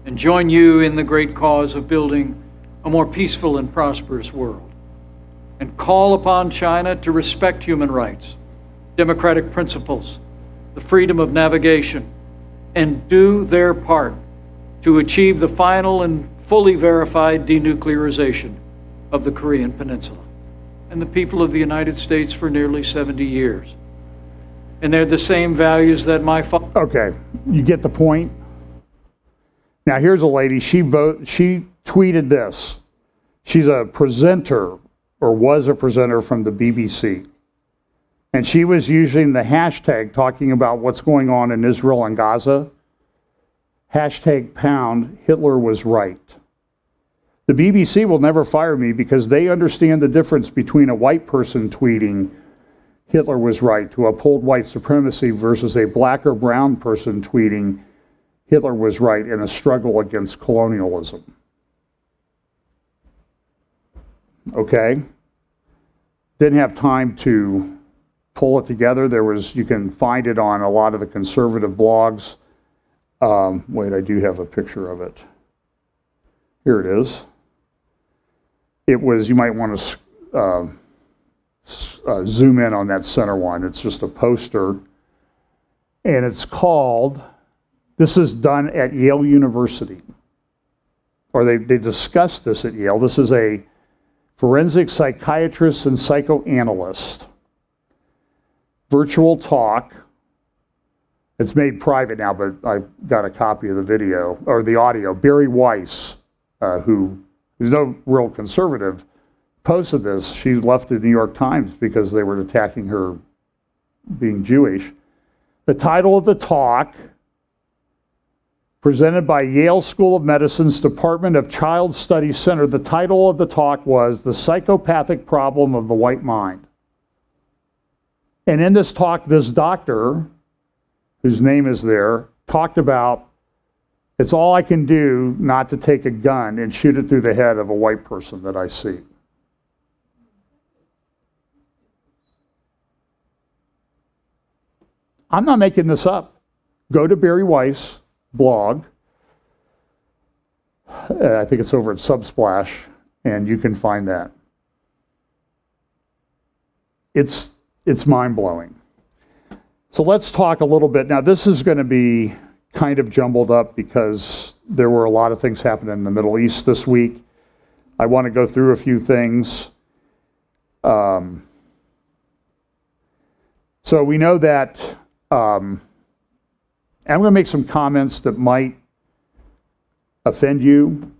K: and join you in the great cause of building a more peaceful and prosperous world, and call upon China to respect human rights, democratic principles, the freedom of navigation, and do their part to achieve the final and fully verified denuclearization of the Korean Peninsula and the people of the United States for nearly 70 years. And they're the same values that my father...
A: Okay, you get the point? Now here's a lady, she tweeted this. She's a presenter, or was a presenter from the BBC. And she was using the hashtag talking about what's going on in Israel and Gaza. Hashtag pound, Hitler was right. The BBC will never fire me because they understand the difference between a white person tweeting Hitler was right. To uphold white supremacy versus a black or brown person tweeting Hitler was right in a struggle against colonialism. Okay? Didn't have time to pull it together. You can find it on a lot of the conservative blogs. Wait, I do have a picture of it. Here it is. It was, you might want to zoom in on that center one. It's just a poster. And it's called, this is done at Yale University. Or they discussed this at Yale. This is a forensic psychiatrist and psychoanalyst. Virtual talk. It's made private now, but I've got a copy of the video, or the audio. Barry Weiss, who's no real conservative, posted this. She left the New York Times because they were attacking her being Jewish. The title of the talk, presented by Yale School of Medicine's Department of Child Studies Center, the title of the talk was The Psychopathic Problem of the White Mind. And in this talk, this doctor, whose name is there, talked about, it's all I can do not to take a gun and shoot it through the head of a white person that I see. I'm not making this up. Go to Barry Weiss' blog. I think it's over at Subsplash, and you can find that. It's mind-blowing. So let's talk a little bit. Now, this is going to be kind of jumbled up because there were a lot of things happening in the Middle East this week. I want to go through a few things. So we know that I'm going to make some comments that might offend you,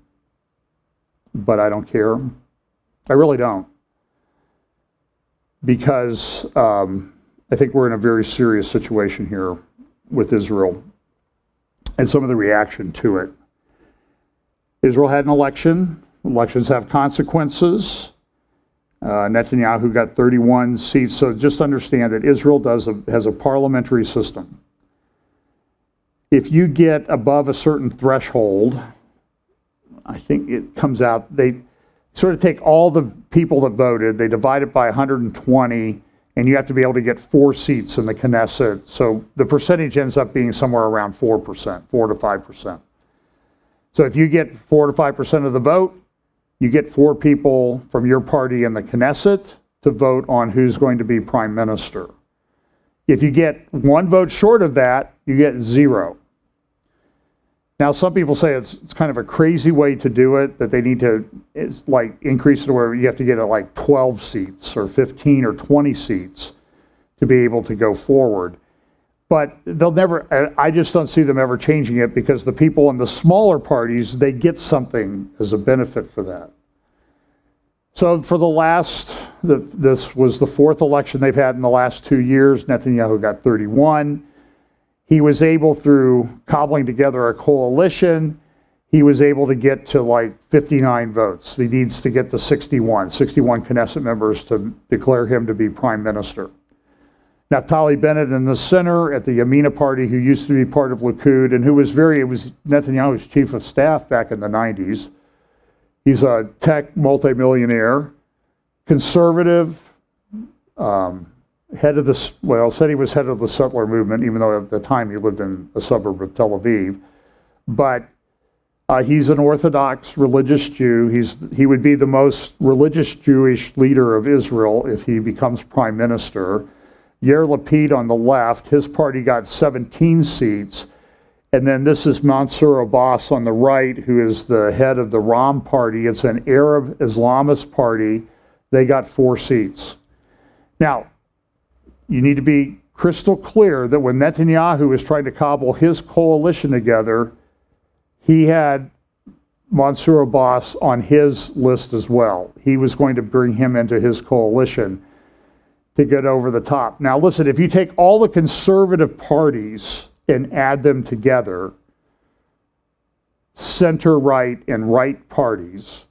A: but I don't care. I really don't. Because I think we're in a very serious situation here with Israel and some of the reaction to it. Israel had an election. Elections have consequences. Netanyahu got 31 seats. So just understand that Israel has a parliamentary system. If you get above a certain threshold, I think it comes out, they sort of take all the people that voted, they divide it by 120, and you have to be able to get 4 seats in the Knesset. So the percentage ends up being somewhere around 4%, 4 to 5%. So if you get 4 to 5% of the vote, you get 4 people from your party in the Knesset to vote on who's going to be prime minister. If you get 1 vote short of that, you get 0. Now, some people say it's kind of a crazy way to do it, that they need to increase it where you have to get 12 seats or 15 or 20 seats to be able to go forward. But they'll never, I just don't see them ever changing it because the people in the smaller parties, they get something as a benefit for that. So for this was the 4th election they've had in the last 2 years. Netanyahu got 31. He was able, through cobbling together a coalition, he was able to get to 59 votes. He needs to get to 61 Knesset members to declare him to be prime minister. Naftali Bennett in the center at the Yamina party, who used to be part of Likud and who was Netanyahu's chief of staff back in the 90s. He's a tech multimillionaire, conservative, said he was head of the settler movement, even though at the time he lived in a suburb of Tel Aviv. But he's an Orthodox religious Jew. He would be the most religious Jewish leader of Israel if he becomes prime minister. Yair Lapid on the left, his party got 17 seats. And then this is Mansour Abbas on the right, who is the head of the Ram party. It's an Arab Islamist party. They got 4 seats. Now, you need to be crystal clear that when Netanyahu was trying to cobble his coalition together, he had Mansour Abbas on his list as well. He was going to bring him into his coalition to get over the top. Now listen, if you take all the conservative parties and add them together, center-right and right parties,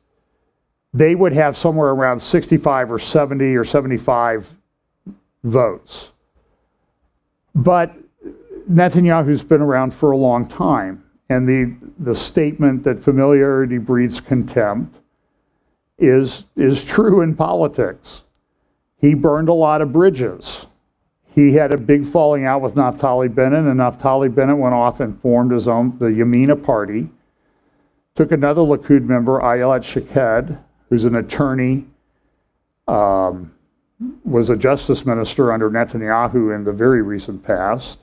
A: they would have somewhere around 65 or 70 or 75 votes. But Netanyahu's been around for a long time, and the statement that familiarity breeds contempt is true in politics. He burned a lot of bridges. He had a big falling out with Naftali Bennett, and Naftali Bennett went off and formed the Yamina party. Took another Likud member, Ayelet Shaked, who's an attorney, was a justice minister under Netanyahu in the very recent past.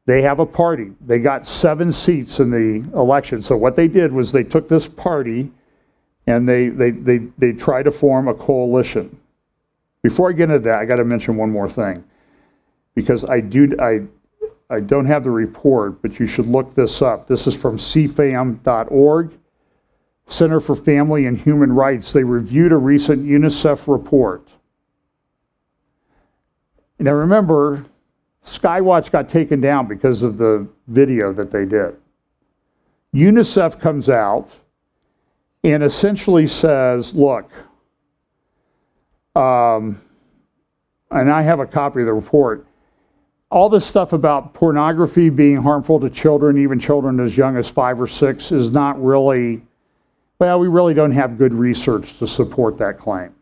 A: They have a party. They got 7 seats in the election. So what they did was they took this party and they tried to form a coalition. Before I get into that, I got to mention one more thing, because I don't have the report, but you should look this up. This is from cfam.org, Center for Family and Human Rights. They reviewed a recent UNICEF report. Now remember, Skywatch got taken down because of the video that they did. UNICEF comes out and essentially says, look, and I have a copy of the report, all this stuff about pornography being harmful to children, even children as young as 5 or 6, is not really, well, we really don't have good research to support that claim.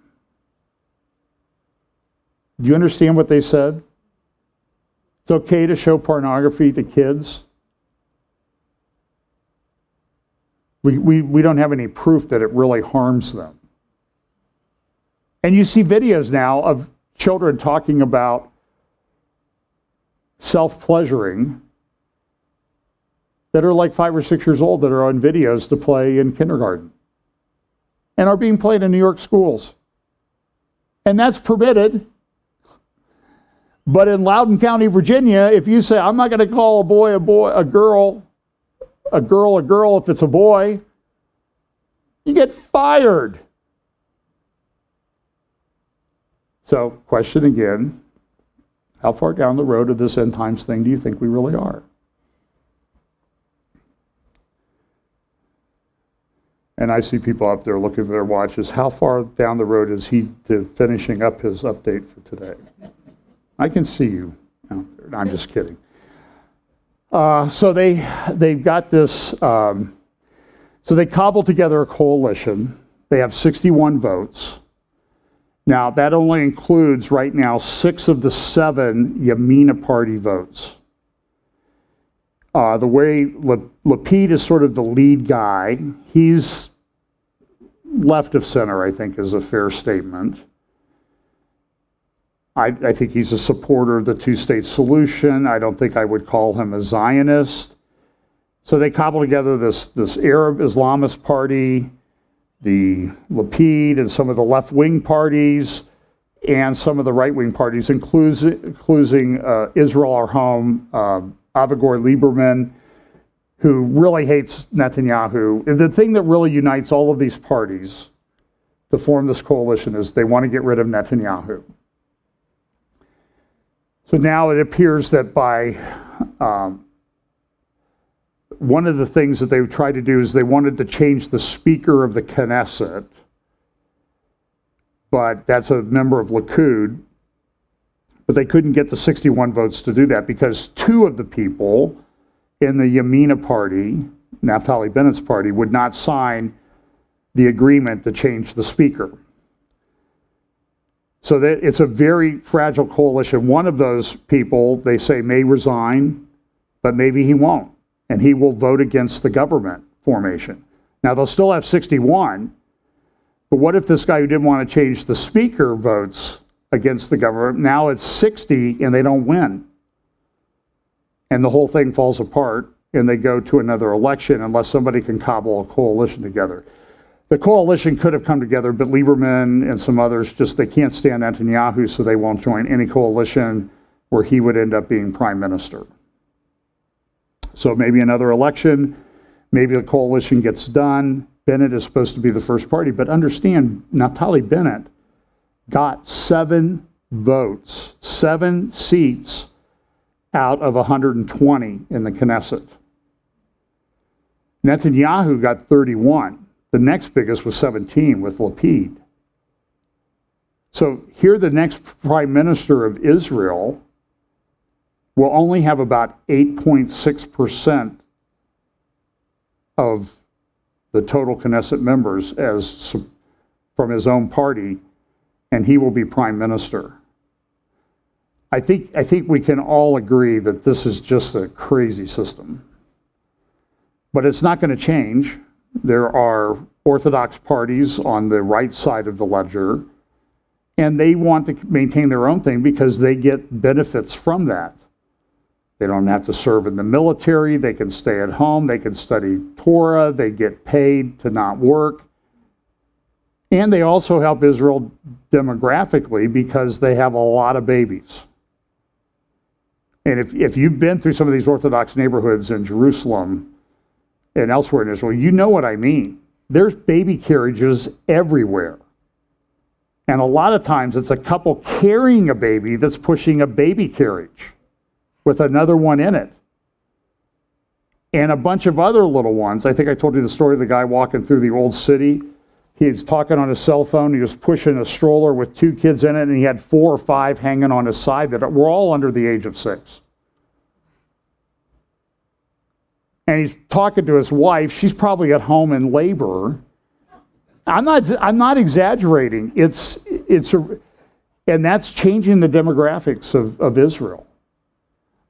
A: Do you understand what they said? It's okay to show pornography to kids. We don't have any proof that it really harms them. And you see videos now of children talking about self-pleasuring that are like 5 or 6 years old that are on videos to play in kindergarten and are being played in New York schools. And that's permitted. But in Loudoun County, Virginia, if you say, I'm not going to call a boy, a girl if it's a boy, you get fired. So, question again, how far down the road of this end times thing do you think we really are? And I see people up there looking at their watches. How far down the road is he to finishing up his update for today? I can see you out there. No, I'm just kidding. So they've got this. So they cobbled together a coalition. They have 61 votes. Now that only includes right now 6 of the 7 Yamina party votes. The way Lapid is sort of the lead guy, he's left of center, I think, is a fair statement. I think he's a supporter of the two-state solution. I don't think I would call him a Zionist. So they cobble together this Arab Islamist party, the Lapid, and some of the left-wing parties, and some of the right-wing parties, including Israel Our Home, Avigdor Lieberman, who really hates Netanyahu. And the thing that really unites all of these parties to form this coalition is they want to get rid of Netanyahu. So now it appears that by one of the things that they've tried to do is they wanted to change the Speaker of the Knesset, but that's a member of Likud. But they couldn't get the 61 votes to do that because 2 of the people in the Yamina party, Naftali Bennett's party, would not sign the agreement to change the Speaker. So that it's a very fragile coalition. One of those people, they say, may resign, but maybe he won't. And he will vote against the government formation. Now, they'll still have 61, but what if this guy who didn't want to change the Speaker votes against the government? Now it's 60 and they don't win. And the whole thing falls apart and they go to another election unless somebody can cobble a coalition together. The coalition could have come together, but Lieberman and some others they can't stand Netanyahu, so they won't join any coalition where he would end up being prime minister. So maybe another election, maybe the coalition gets done. Bennett is supposed to be the first party, but understand, Naftali Bennett got 7 votes, 7 seats out of 120 in the Knesset. Netanyahu got 31. The next biggest was 17 with Lapid. So here the next prime minister of Israel will only have about 8.6% of the total Knesset members from his own party, and he will be prime minister. I think we can all agree that this is just a crazy system. But it's not going to change. There are Orthodox parties on the right side of the ledger, and they want to maintain their own thing because they get benefits from that. They don't have to serve in the military, they can stay at home, they can study Torah, they get paid to not work. And they also help Israel demographically because they have a lot of babies. And if you've been through some of these Orthodox neighborhoods in Jerusalem and elsewhere in Israel, you know what I mean. There's baby carriages everywhere. And a lot of times it's a couple carrying a baby that's pushing a baby carriage with another one in it. And a bunch of other little ones. I think I told you the story of the guy walking through the old city. He's talking on his cell phone. He was pushing a stroller with 2 kids in it, and he had 4 or 5 hanging on his side that were all under the age of 6. And he's talking to his wife. She's probably at home in labor. I'm not exaggerating. And that's changing the demographics of Israel.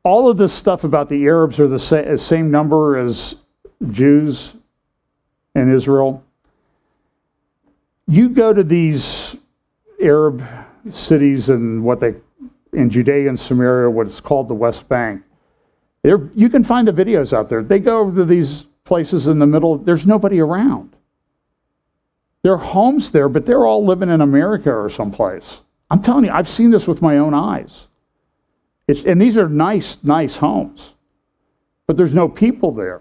A: All of this stuff about the Arabs are the same number as Jews in Israel. You go to these Arab cities in Judea and Samaria, what's called the West Bank. You can find the videos out there. They go over to these places in the middle. There's nobody around. There are homes there, but they're all living in America or someplace. I'm telling you, I've seen this with my own eyes. And these are nice homes, but there's no people there.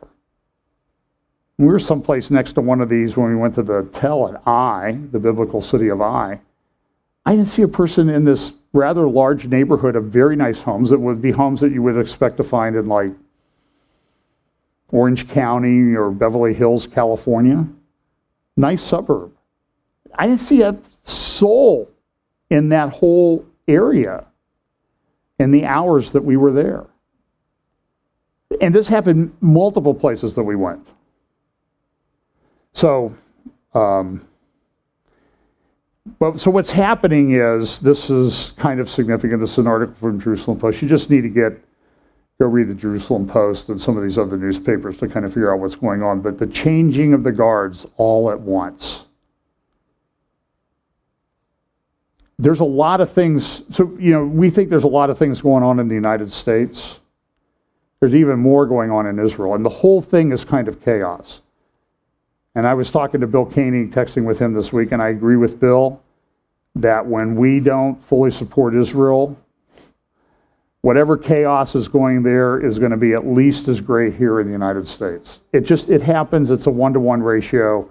A: We were someplace next to one of these when we went to the Tel at Ai, the biblical city of Ai. I didn't see a person in this rather large neighborhood of very nice homes that would be homes that you would expect to find in like Orange County or Beverly Hills, California. Nice suburb. I didn't see a soul in that whole area in the hours that we were there. And this happened multiple places that we went. So, so what's happening is, this is kind of significant. This is an article from Jerusalem Post. You just need to go read the Jerusalem Post and some of these other newspapers to kind of figure out what's going on. But the changing of the guards all at once. There's a lot of things. So, we think there's a lot of things going on in the United States. There's even more going on in Israel. And the whole thing is kind of chaos. And I was talking to Bill Caney, texting with him this week, and I agree with Bill that when we don't fully support Israel, whatever chaos is going there is going to be at least as great here in the United States. It happens. It's a 1-to-1 ratio.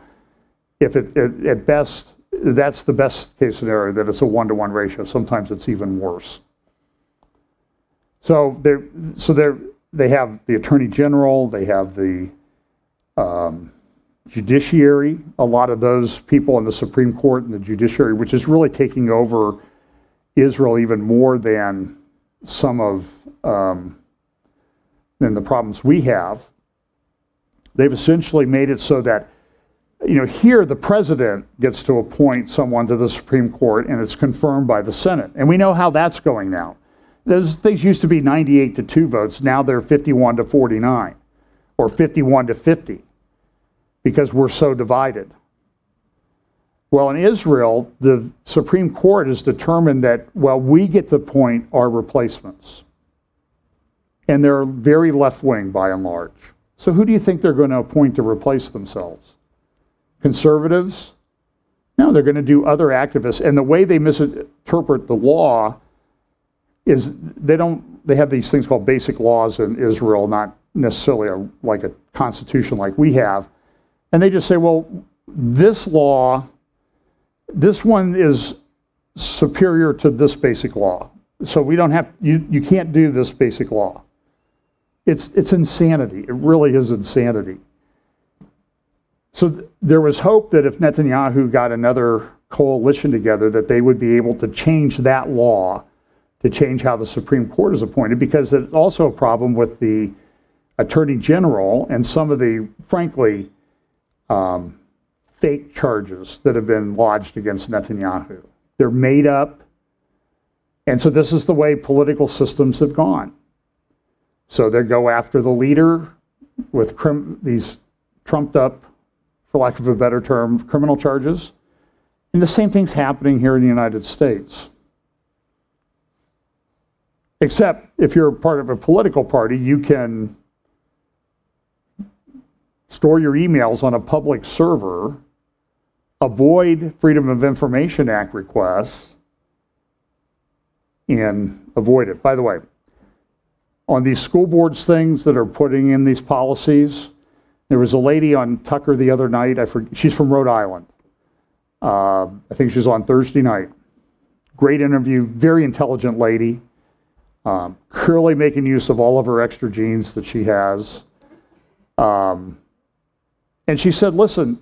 A: If at best, that's the best case scenario, that it's a 1-to-1 ratio. Sometimes it's even worse. So they have the Attorney General, they have the judiciary, a lot of those people in the Supreme Court and the judiciary, which is really taking over Israel even more than some of than the problems we have. They've essentially made it so that, here the president gets to appoint someone to the Supreme Court and it's confirmed by the Senate. And we know how that's going now. Those things used to be 98-2 votes. Now they're 51-49 or 51-50 because we're so divided. Well, in Israel, the Supreme Court has determined that, we get to appoint our replacements. And they're very left-wing by and large. So who do you think they're going to appoint to replace themselves? Conservatives? No, they're going to do other activists. And the way they misinterpret the law is they have these things called basic laws in Israel, not necessarily like a constitution like we have. And they just say, this law, this one is superior to this basic law. So we don't have, you can't do this basic law. It's insanity. It really is insanity. So there was hope that if Netanyahu got another coalition together that they would be able to change that law, to change how the Supreme Court is appointed, because it's also a problem with the Attorney General and some of the, frankly, fake charges that have been lodged against Netanyahu. They're made up. And so this is the way political systems have gone. So they go after the leader with these trumped up, for lack of a better term, criminal charges. And the same thing's happening here in the United States. Except if you're part of a political party, you can store your emails on a public server, avoid Freedom of Information Act requests, and avoid it. By the way, on these school boards things that are putting in these policies, there was a lady on Tucker the other night, she's from Rhode Island. I think she was on Thursday night. Great interview, very intelligent lady, clearly making use of all of her extra genes that she has. And she said, listen,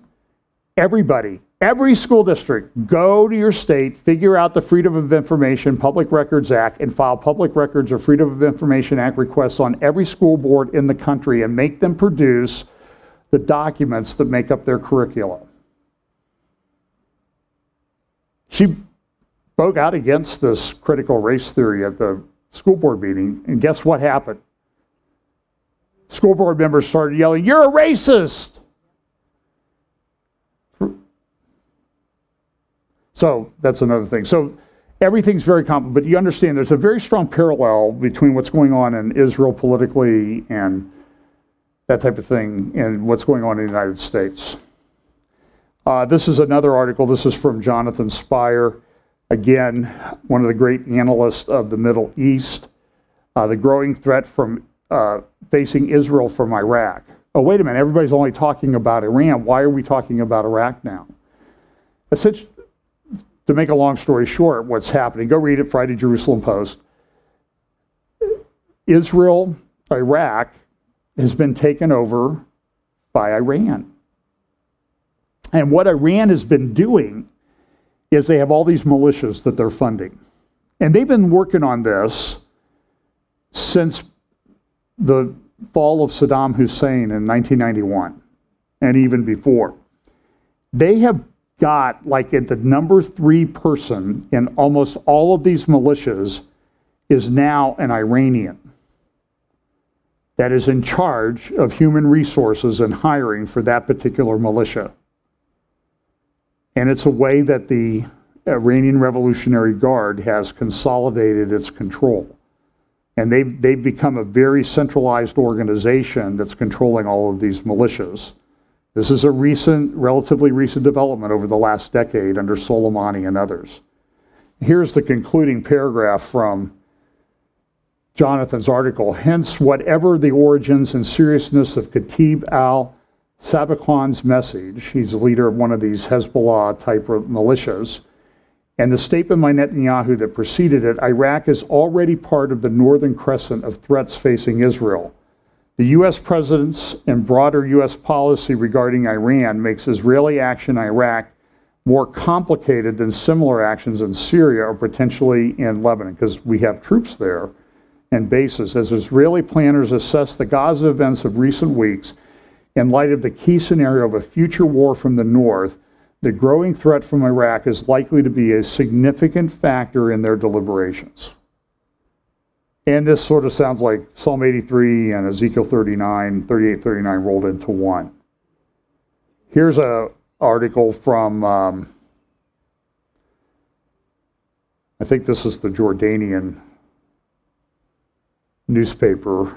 A: everybody, every school district, go to your state, figure out the Freedom of Information Public Records Act, and file Public Records or Freedom of Information Act requests on every school board in the country and make them produce the documents that make up their curriculum. She spoke out against this critical race theory at the school board meeting, and guess what happened? School board members started yelling, "You're a racist!" So that's another thing. So everything's very complicated, but you understand there's a very strong parallel between what's going on in Israel politically and that type of thing and what's going on in the United States. This is another article. This is from Jonathan Spire. Again, one of the great analysts of the Middle East. The growing threat from facing Israel from Iraq. Oh, wait a minute. Everybody's only talking about Iran. Why are we talking about Iraq now? To make a long story short, what's happening, go read it, Friday Jerusalem Post. Israel, Iraq, has been taken over by Iran. And what Iran has been doing is they have all these militias that they're funding. And they've been working on this since the fall of Saddam Hussein in 1991, and even before. They have got, like, at the number 3 person in almost all of these militias is now an Iranian that is in charge of human resources and hiring for that particular militia. And it's a way that the Iranian Revolutionary Guard has consolidated its control. And they've become a very centralized organization that's controlling all of these militias. This is a relatively recent development over the last decade under Soleimani and others. Here's the concluding paragraph from Jonathan's article. Hence, whatever the origins and seriousness of Khatib al-Sabakhan's message, he's the leader of one of these Hezbollah-type militias, and the statement by Netanyahu that preceded it, Iraq is already part of the northern crescent of threats facing Israel. The U.S. president's and broader U.S. policy regarding Iran makes Israeli action in Iraq more complicated than similar actions in Syria or potentially in Lebanon, because we have troops there and bases. As Israeli planners assess the Gaza events of recent weeks, in light of the key scenario of a future war from the north, the growing threat from Iraq is likely to be a significant factor in their deliberations. And this sort of sounds like Psalm 83 and Ezekiel 38, 39 rolled into one. Here's an article from, I think this is the Jordanian newspaper,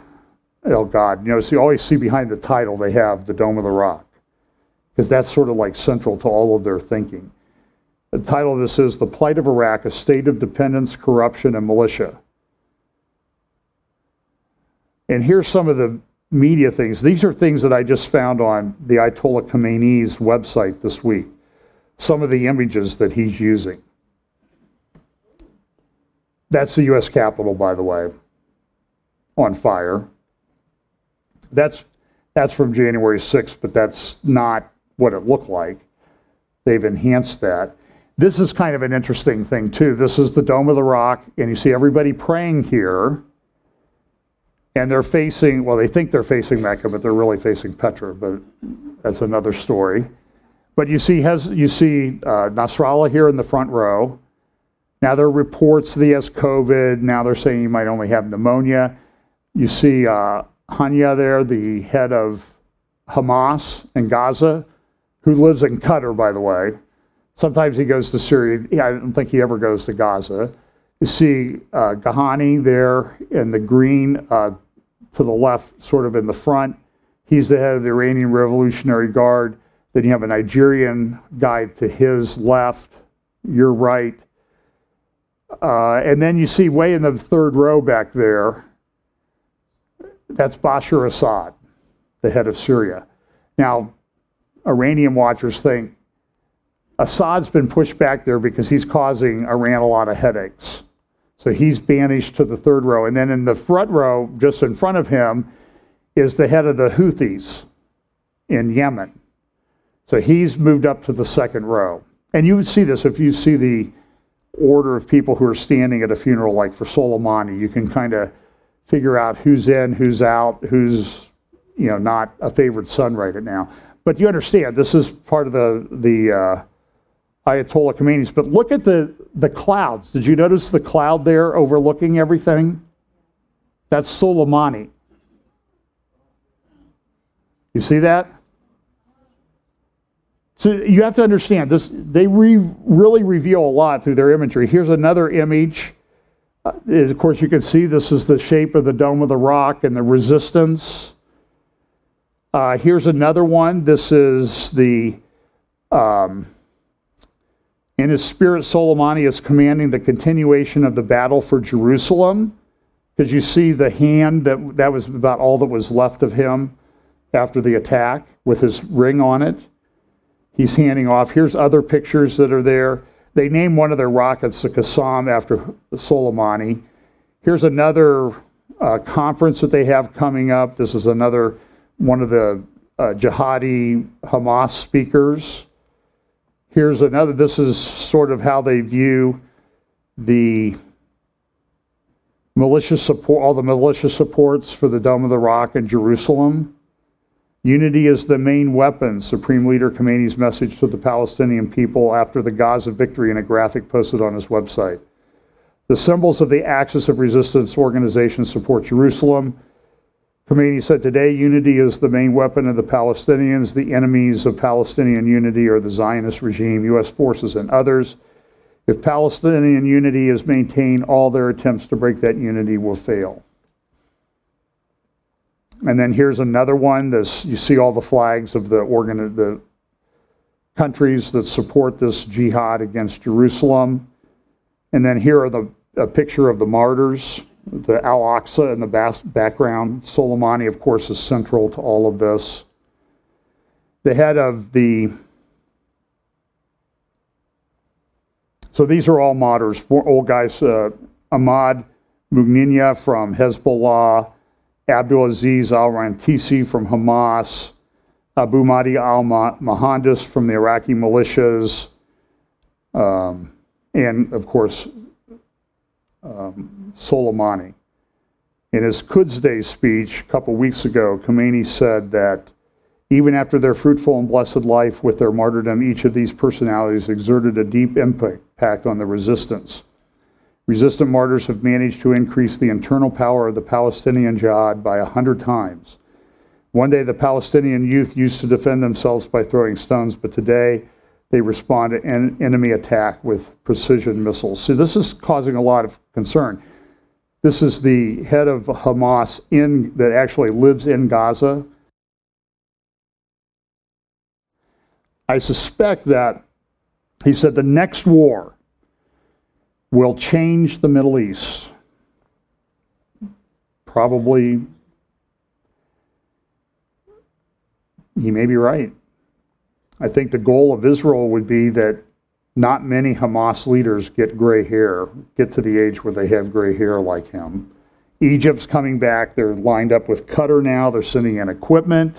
A: El Gad. You know, so you always see behind the title they have the Dome of the Rock, because that's sort of like central to all of their thinking. The title of this is The Plight of Iraq, a State of Dependence, Corruption, and Militia. And here's some of the media things. These are things that I just found on the Ayatollah Khamenei's website this week. Some of the images that he's using. That's the U.S. Capitol, by the way, on fire. That's from January 6th, but that's not what it looked like. They've enhanced that. This is kind of an interesting thing too. This is the Dome of the Rock, and you see everybody praying here. And they're facing, well, they think they're facing Mecca, but they're really facing Petra, but that's another story. But you see Nasrallah here in the front row. Now there are reports that he has COVID. Now they're saying he might only have pneumonia. You see Hania there, the head of Hamas in Gaza, who lives in Qatar, by the way. Sometimes he goes to Syria. I don't think he ever goes to Gaza. You see Ghani there in the green to the left, sort of in the front. He's the head of the Iranian Revolutionary Guard. Then you have a Nigerian guy to his left, your right. And then you see way in the third row back there, that's Bashar Assad, the head of Syria. Now, Iranian watchers think Assad's been pushed back there because he's causing Iran a lot of headaches. So he's banished to the third row. And then in the front row, just in front of him, is the head of the Houthis in Yemen. So he's moved up to the second row. And you would see this if you see the order of people who are standing at a funeral, like for Soleimani. You can kind of figure out who's in, who's out, who's not a favorite son right now. But you understand, this is part of the Ayatollah Khomeini's. But look at the clouds. Did you notice the cloud there overlooking everything? That's Soleimani. You see that? So you have to understand this. They really reveal a lot through their imagery. Here's another image. Of course, you can see this is the shape of the Dome of the Rock and the resistance. Here's another one. This is the in his spirit, Soleimani is commanding the continuation of the battle for Jerusalem, because you see the hand, that was about all that was left of him after the attack, with his ring on it. He's handing off. Here's other pictures that are there. They named one of their rockets the Qassam after Soleimani. Here's another conference that they have coming up. This is another one of the jihadi Hamas speakers. Here's another. This is sort of how they view the militia support, all the militia supports for the Dome of the Rock in Jerusalem. Unity is the main weapon, Supreme Leader Khomeini's message to the Palestinian people after the Gaza victory in a graphic posted on his website. The symbols of the Axis of Resistance organization support Jerusalem. Khomeini said today, unity is the main weapon of the Palestinians. The enemies of Palestinian unity are the Zionist regime, U.S. forces, and others. If Palestinian unity is maintained, all their attempts to break that unity will fail. And then here's another one. You see all the flags of the countries that support this jihad against Jerusalem. And then here are a picture of the martyrs, the Al-Aqsa in the background. Soleimani, of course, is central to all of this. The head of so these are all martyrs, 4 old guys, Ahmad Mugninya from Hezbollah, Abdulaziz al-Rantisi from Hamas, Abu Mahdi al-Mohandes from the Iraqi militias, and of course, Soleimani. In his Quds Day speech a couple weeks ago, Khomeini said that even after their fruitful and blessed life with their martyrdom, each of these personalities exerted a deep impact on the resistance. Resistant martyrs have managed to increase the internal power of the Palestinian jihad by 100 times. One day, the Palestinian youth used to defend themselves by throwing stones, but today they respond to enemy attack with precision missiles. So this is causing a lot of concern. This is the head of Hamas that actually lives in Gaza. I suspect that he said the next war will change the Middle East. Probably, he may be right. I think the goal of Israel would be that not many Hamas leaders get gray hair, get to the age where they have gray hair like him. Egypt's coming back. They're lined up with Qatar now. They're sending in equipment.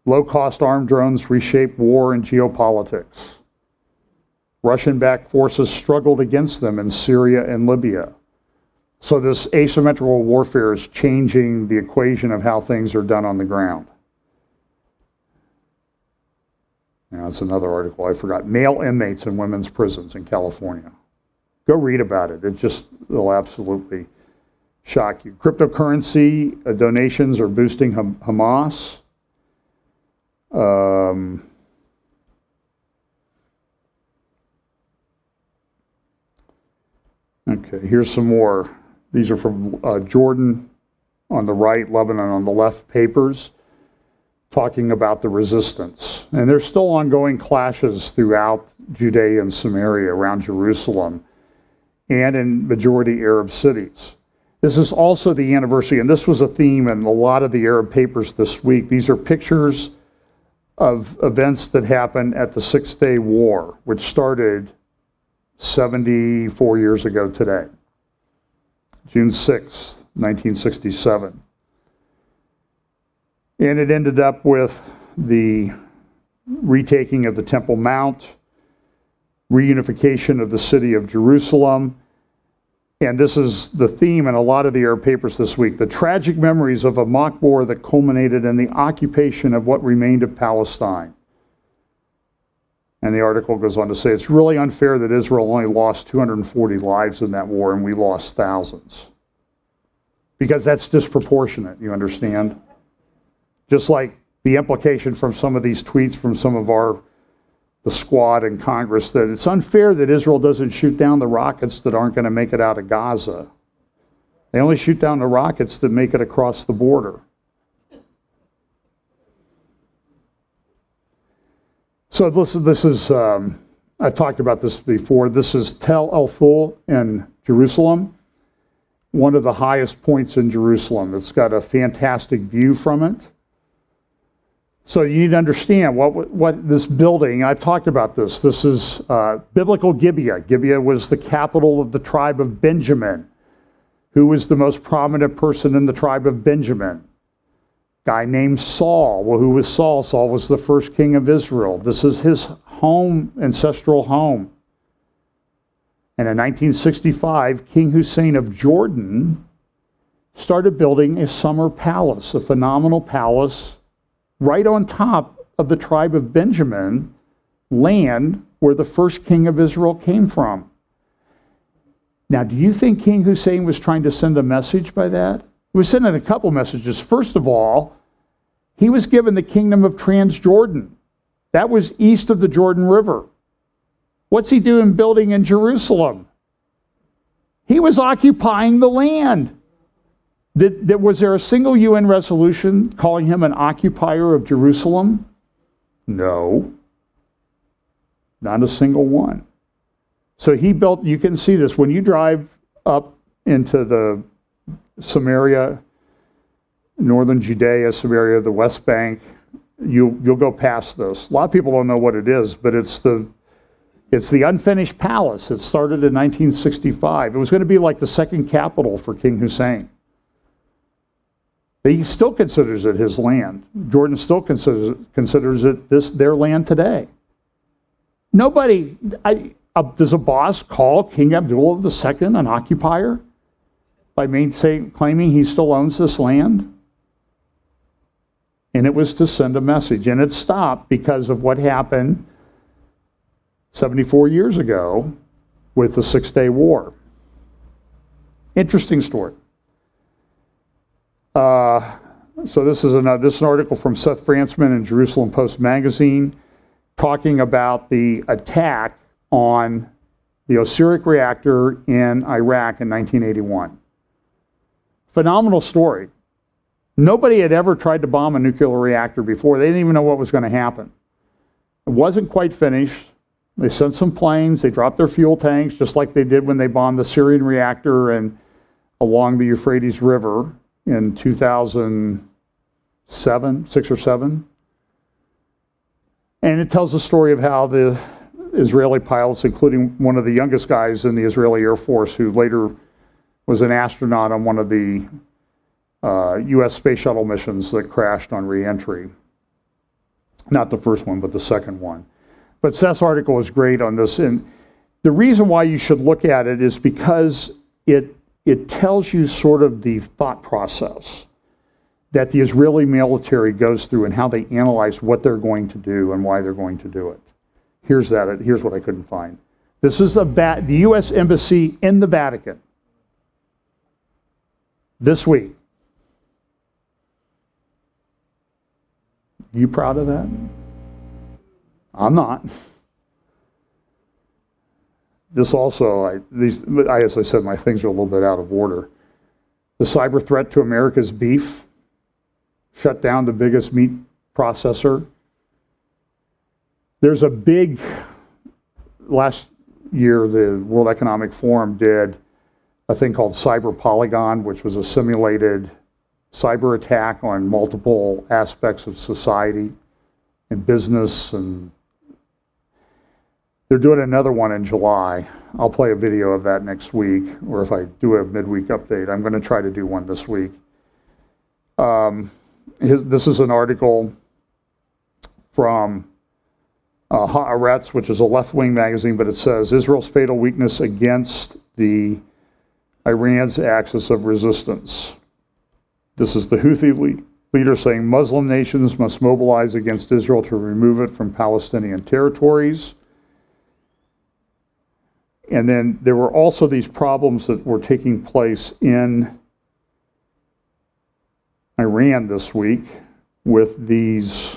A: Low-cost armed drones reshape war and geopolitics. Russian-backed forces struggled against them in Syria and Libya. So this asymmetrical warfare is changing the equation of how things are done on the ground. Now, that's another article I forgot. Male inmates in women's prisons in California. Go read about it. It'll absolutely shock you. Cryptocurrency donations are boosting Hamas. Okay, here's some more. These are from Jordan on the right, Lebanon on the left papers, talking about the resistance. And there's still ongoing clashes throughout Judea and Samaria around Jerusalem and in majority Arab cities. This is also the anniversary, and this was a theme in a lot of the Arab papers this week. These are pictures of events that happened at the Six-Day War, which started 74 years ago today, June 6th, 1967. And it ended up with the retaking of the Temple Mount, reunification of the city of Jerusalem, and this is the theme in a lot of the Arab papers this week, the tragic memories of a mock war that culminated in the occupation of what remained of Palestine. And the article goes on to say, it's really unfair that Israel only lost 240 lives in that war and we lost thousands. Because that's disproportionate, you understand? Just like the implication from some of these tweets from some of the squad in Congress, that it's unfair that Israel doesn't shoot down the rockets that aren't going to make it out of Gaza. They only shoot down the rockets that make it across the border. So this is I've talked about this before. This is Tel El Ful in Jerusalem, one of the highest points in Jerusalem. It's got a fantastic view from it. So you need to understand what this building, I've talked about this. This is biblical Gibeah. Gibeah was the capital of the tribe of Benjamin. Who was the most prominent person in the tribe of Benjamin? Guy named Saul. Well, who was Saul? Saul was the first king of Israel. This is his home, ancestral home. And in 1965, King Hussein of Jordan started building a summer palace, a phenomenal palace, right on top of the tribe of Benjamin, land where the first king of Israel came from. Now, do you think King Hussein was trying to send a message by that? He was sending a couple messages. First of all, he was given the kingdom of Transjordan. That was east of the Jordan River. What's he doing building in Jerusalem? He was occupying the land. Was there a single UN resolution calling him an occupier of Jerusalem? No. Not a single one. So he built, you can see this, when you drive up into the Samaria, northern Judea, Samaria, the West Bank, you'll go past this. A lot of people don't know what it is, but it's the unfinished palace. It started in 1965. It was going to be like the second capital for King Hussein. He still considers it his land. Jordan still considers it their land today. Nobody, does a boss call King Abdullah II an occupier by claiming he still owns this land? And it was to send a message. And it stopped because of what happened 74 years ago with the Six-Day War. Interesting story. So this is an article from Seth Frantzman in Jerusalem Post magazine talking about the attack on the Osiris reactor in Iraq in 1981. Phenomenal story. Nobody had ever tried to bomb a nuclear reactor before. They didn't even know what was going to happen. It wasn't quite finished. They sent some planes. They dropped their fuel tanks, just like they did when they bombed the Syrian reactor along the Euphrates River in 2007, 6 or 7. And it tells the story of how the Israeli pilots, including one of the youngest guys in the Israeli Air Force, who later was an astronaut on one of the U.S. space shuttle missions that crashed on re-entry. Not the first one, but the second one. But Seth's article is great on this. And the reason why you should look at it is because it tells you sort of the thought process that the Israeli military goes through and how they analyze what they're going to do and why they're going to do it. Here's what I couldn't find. This is the U.S. Embassy in the Vatican this week. You proud of that? I'm not. This also, as I said, my things are a little bit out of order. The cyber threat to America's beef, shut down the biggest meat processor. There's a big, last year the World Economic Forum did a thing called Cyber Polygon, which was a simulated cyber attack on multiple aspects of society and business, and they're doing another one in July. I'll play a video of that next week, or if I do a midweek update, I'm going to try to do one this week. This is an article from Haaretz, which is a left-wing magazine, but it says, Israel's fatal weakness against the Iran's axis of resistance. This is the Houthi leader saying Muslim nations must mobilize against Israel to remove it from Palestinian territories. And then there were also these problems that were taking place in Iran this week with these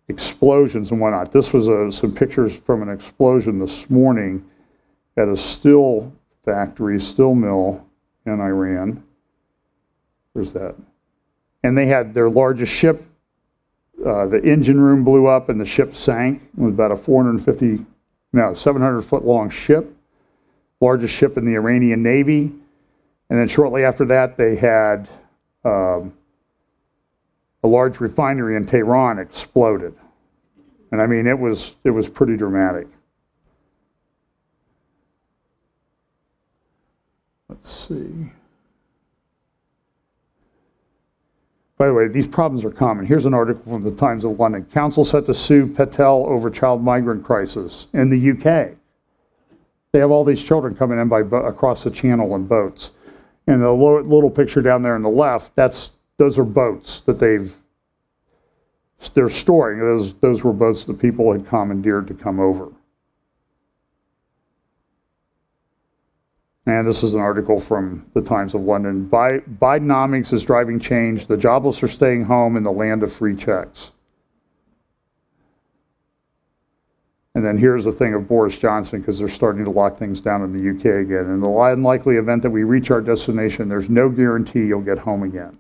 A: explosions and whatnot. This was some pictures from an explosion this morning at a steel factory, steel mill in Iran. Where's that? And they had their largest ship, the engine room blew up and the ship sank. It was about a 700-foot long ship, largest ship in the Iranian Navy. And then shortly after that, they had a large refinery in Tehran exploded. And I mean, it was pretty dramatic. Let's see. By the way, these problems are common. Here's an article from the Times of London. Council set to sue Patel over child migrant crisis in the UK. They have all these children coming in across the channel in boats. And the little picture down there on the left, those are boats that they're storing. Those were boats that people had commandeered to come over. And this is an article from the Times of London. Bidenomics is driving change. The jobless are staying home in the land of free checks. And then here's the thing of Boris Johnson, because they're starting to lock things down in the UK again. In the unlikely event that we reach our destination, there's no guarantee you'll get home again.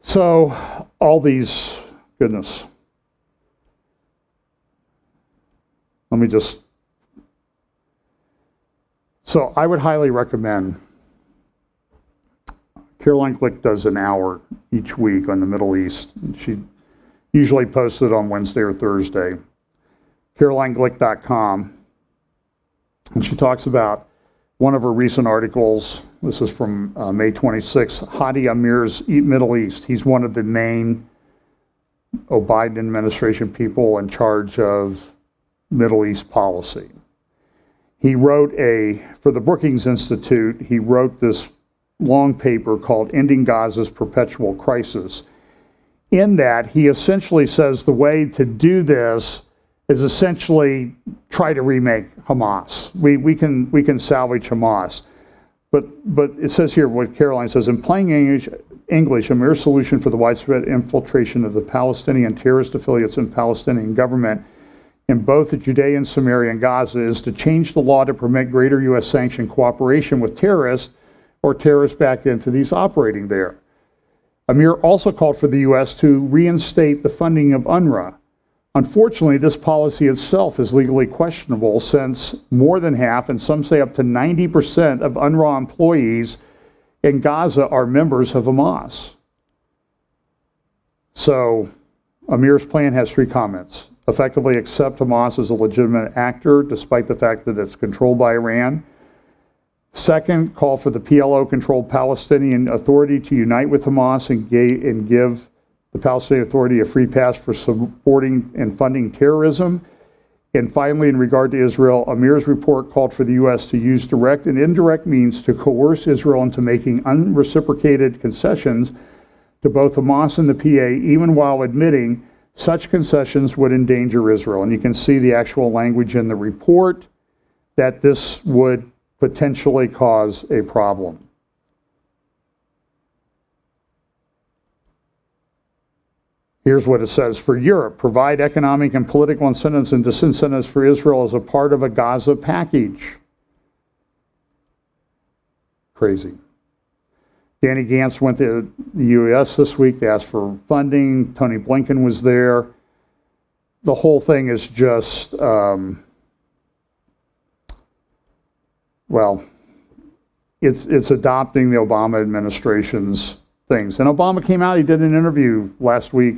A: So, all these, goodness. Let me just. So I would highly recommend, Caroline Glick does an hour each week on the Middle East. She usually posts it on Wednesday or Thursday. CarolineGlick.com. And she talks about one of her recent articles. This is from May 26, Hadi Amir's Middle East. He's one of the main Biden administration people in charge of Middle East policy. He wrote for the Brookings Institute, he wrote this long paper called Ending Gaza's Perpetual Crisis. In that, he essentially says the way to do this is essentially try to remake Hamas. We can salvage Hamas. But it says here, what Caroline says, in plain English, a mere solution for the widespread infiltration of the Palestinian terrorist affiliates and Palestinian government in both the Judea and Samaria and Gaza is to change the law to permit greater U.S. sanctioned cooperation with terrorists or terrorist backed entities operating there. Amir also called for the U.S. to reinstate the funding of UNRWA. Unfortunately, this policy itself is legally questionable since more than half, and some say up to 90% of UNRWA employees in Gaza are members of Hamas. So, Amir's plan has 3 comments. Effectively accept Hamas as a legitimate actor, despite the fact that it's controlled by Iran. Second, call for the PLO-controlled Palestinian Authority to unite with Hamas and give the Palestinian Authority a free pass for supporting and funding terrorism. And finally, in regard to Israel, Amir's report called for the U.S. to use direct and indirect means to coerce Israel into making unreciprocated concessions to both Hamas and the PA, even while admitting such concessions would endanger Israel. And you can see the actual language in the report that this would potentially cause a problem. Here's what it says. For Europe, provide economic and political incentives and disincentives for Israel as a part of a Gaza package. Crazy. Danny Gantz went to the U.S. this week to ask for funding. Tony Blinken was there. The whole thing is just, well, it's adopting the Obama administration's things. And Obama came out, he did an interview last week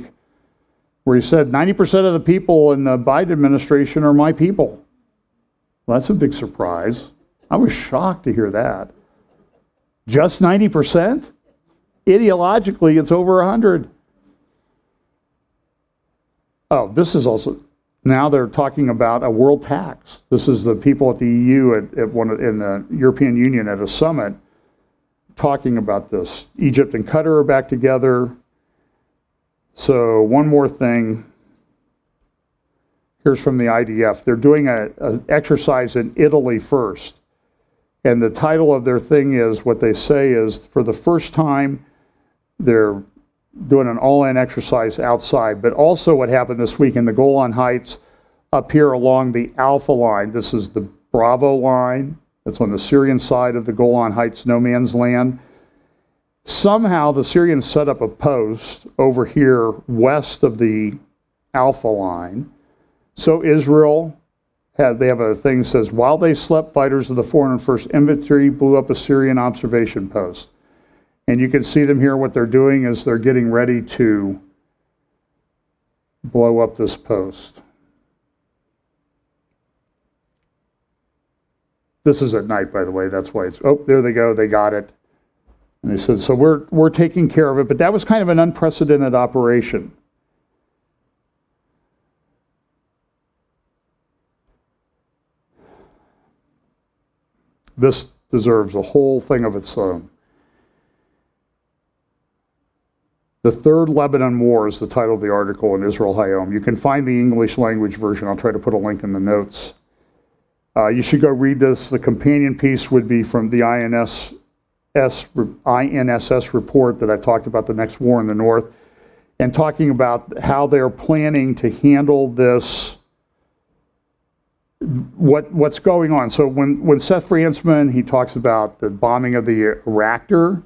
A: where he said 90% of the people in the Biden administration are my people. Well, that's a big surprise. I was shocked to hear that. Just 90%? Ideologically, it's over 100. Oh, this is also, now they're talking about a world tax. This is the people at the EU, in the European Union at a summit, talking about this. Egypt and Qatar are back together. So one more thing. Here's from the IDF. They're doing an exercise in Italy first. And the title of their thing is, what they say is, for the first time, they're doing an all-in exercise outside. But also what happened this week in the Golan Heights, up here along the Alpha line, this is the Bravo line, that's on the Syrian side of the Golan Heights no man's land. Somehow the Syrians set up a post over here west of the Alpha line. So Israel, they have a thing that says, while they slept, fighters of the 401st Infantry blew up a Syrian observation post. And you can see them here. What they're doing is they're getting ready to blow up this post. This is at night, by the way. That's why it's, oh, there they go. They got it. And they said, so we're taking care of it. But that was kind of an unprecedented operation. This deserves a whole thing of its own. The Third Lebanon War is the title of the article in Israel Hayom. You can find the English language version. I'll try to put a link in the notes. You should go read this. The companion piece would be from the INSS report that I've talked about, the next war in the north, and talking about how they're planning to handle this, what's going on. So when Seth Frantzman, he talks about the bombing of the reactor,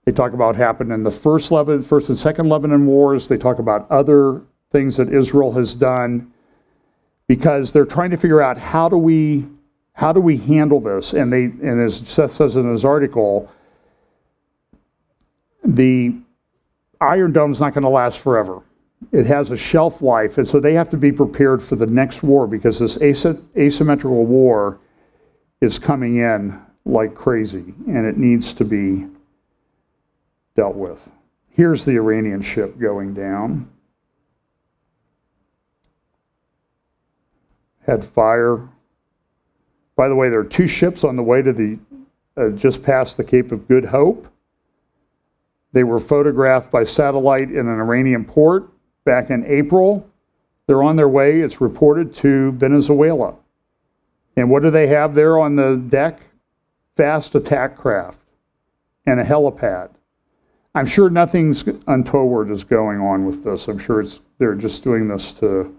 A: they talk about what happened in the first and second Lebanon wars. They talk about other things that Israel has done, because they're trying to figure out how do we handle this. And as Seth says in his article, the Iron Dome's not going to last forever. It has a shelf life, and so they have to be prepared for the next war, because this asymmetrical war is coming in like crazy, and it needs to be dealt with. Here's the Iranian ship going down. Had fire. By the way, there are two ships on the way to the just past the Cape of Good Hope. They were photographed by satellite in an Iranian port back in April. They're on their way, it's reported, to Venezuela. And what do they have there on the deck? Fast attack craft and a helipad. I'm sure nothing's untoward is going on with this. I'm sure they're just doing this to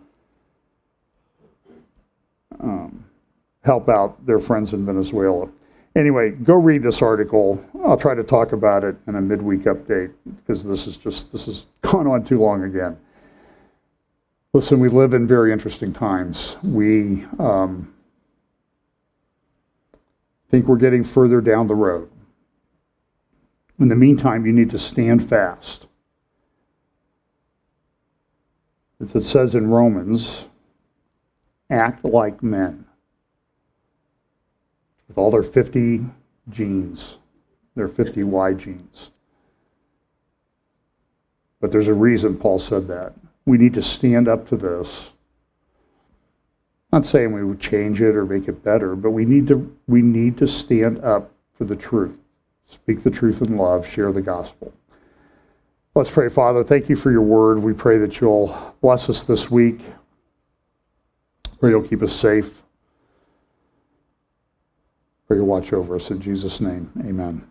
A: help out their friends in Venezuela. Anyway, go read this article. I'll try to talk about it in a midweek update, because this has gone on too long again. Listen, we live in very interesting times. We think we're getting further down the road. In the meantime, you need to stand fast. As it says in Romans, act like men. With all their 50 genes, their 50 Y genes. But there's a reason Paul said that. We need to stand up to this. I'm not saying we would change it or make it better, but we need to stand up for the truth. Speak the truth in love, share the gospel. Let's pray. Father, thank you for your word. We pray that you'll bless us this week. Pray you'll keep us safe. Pray you'll watch over us in Jesus' name. Amen.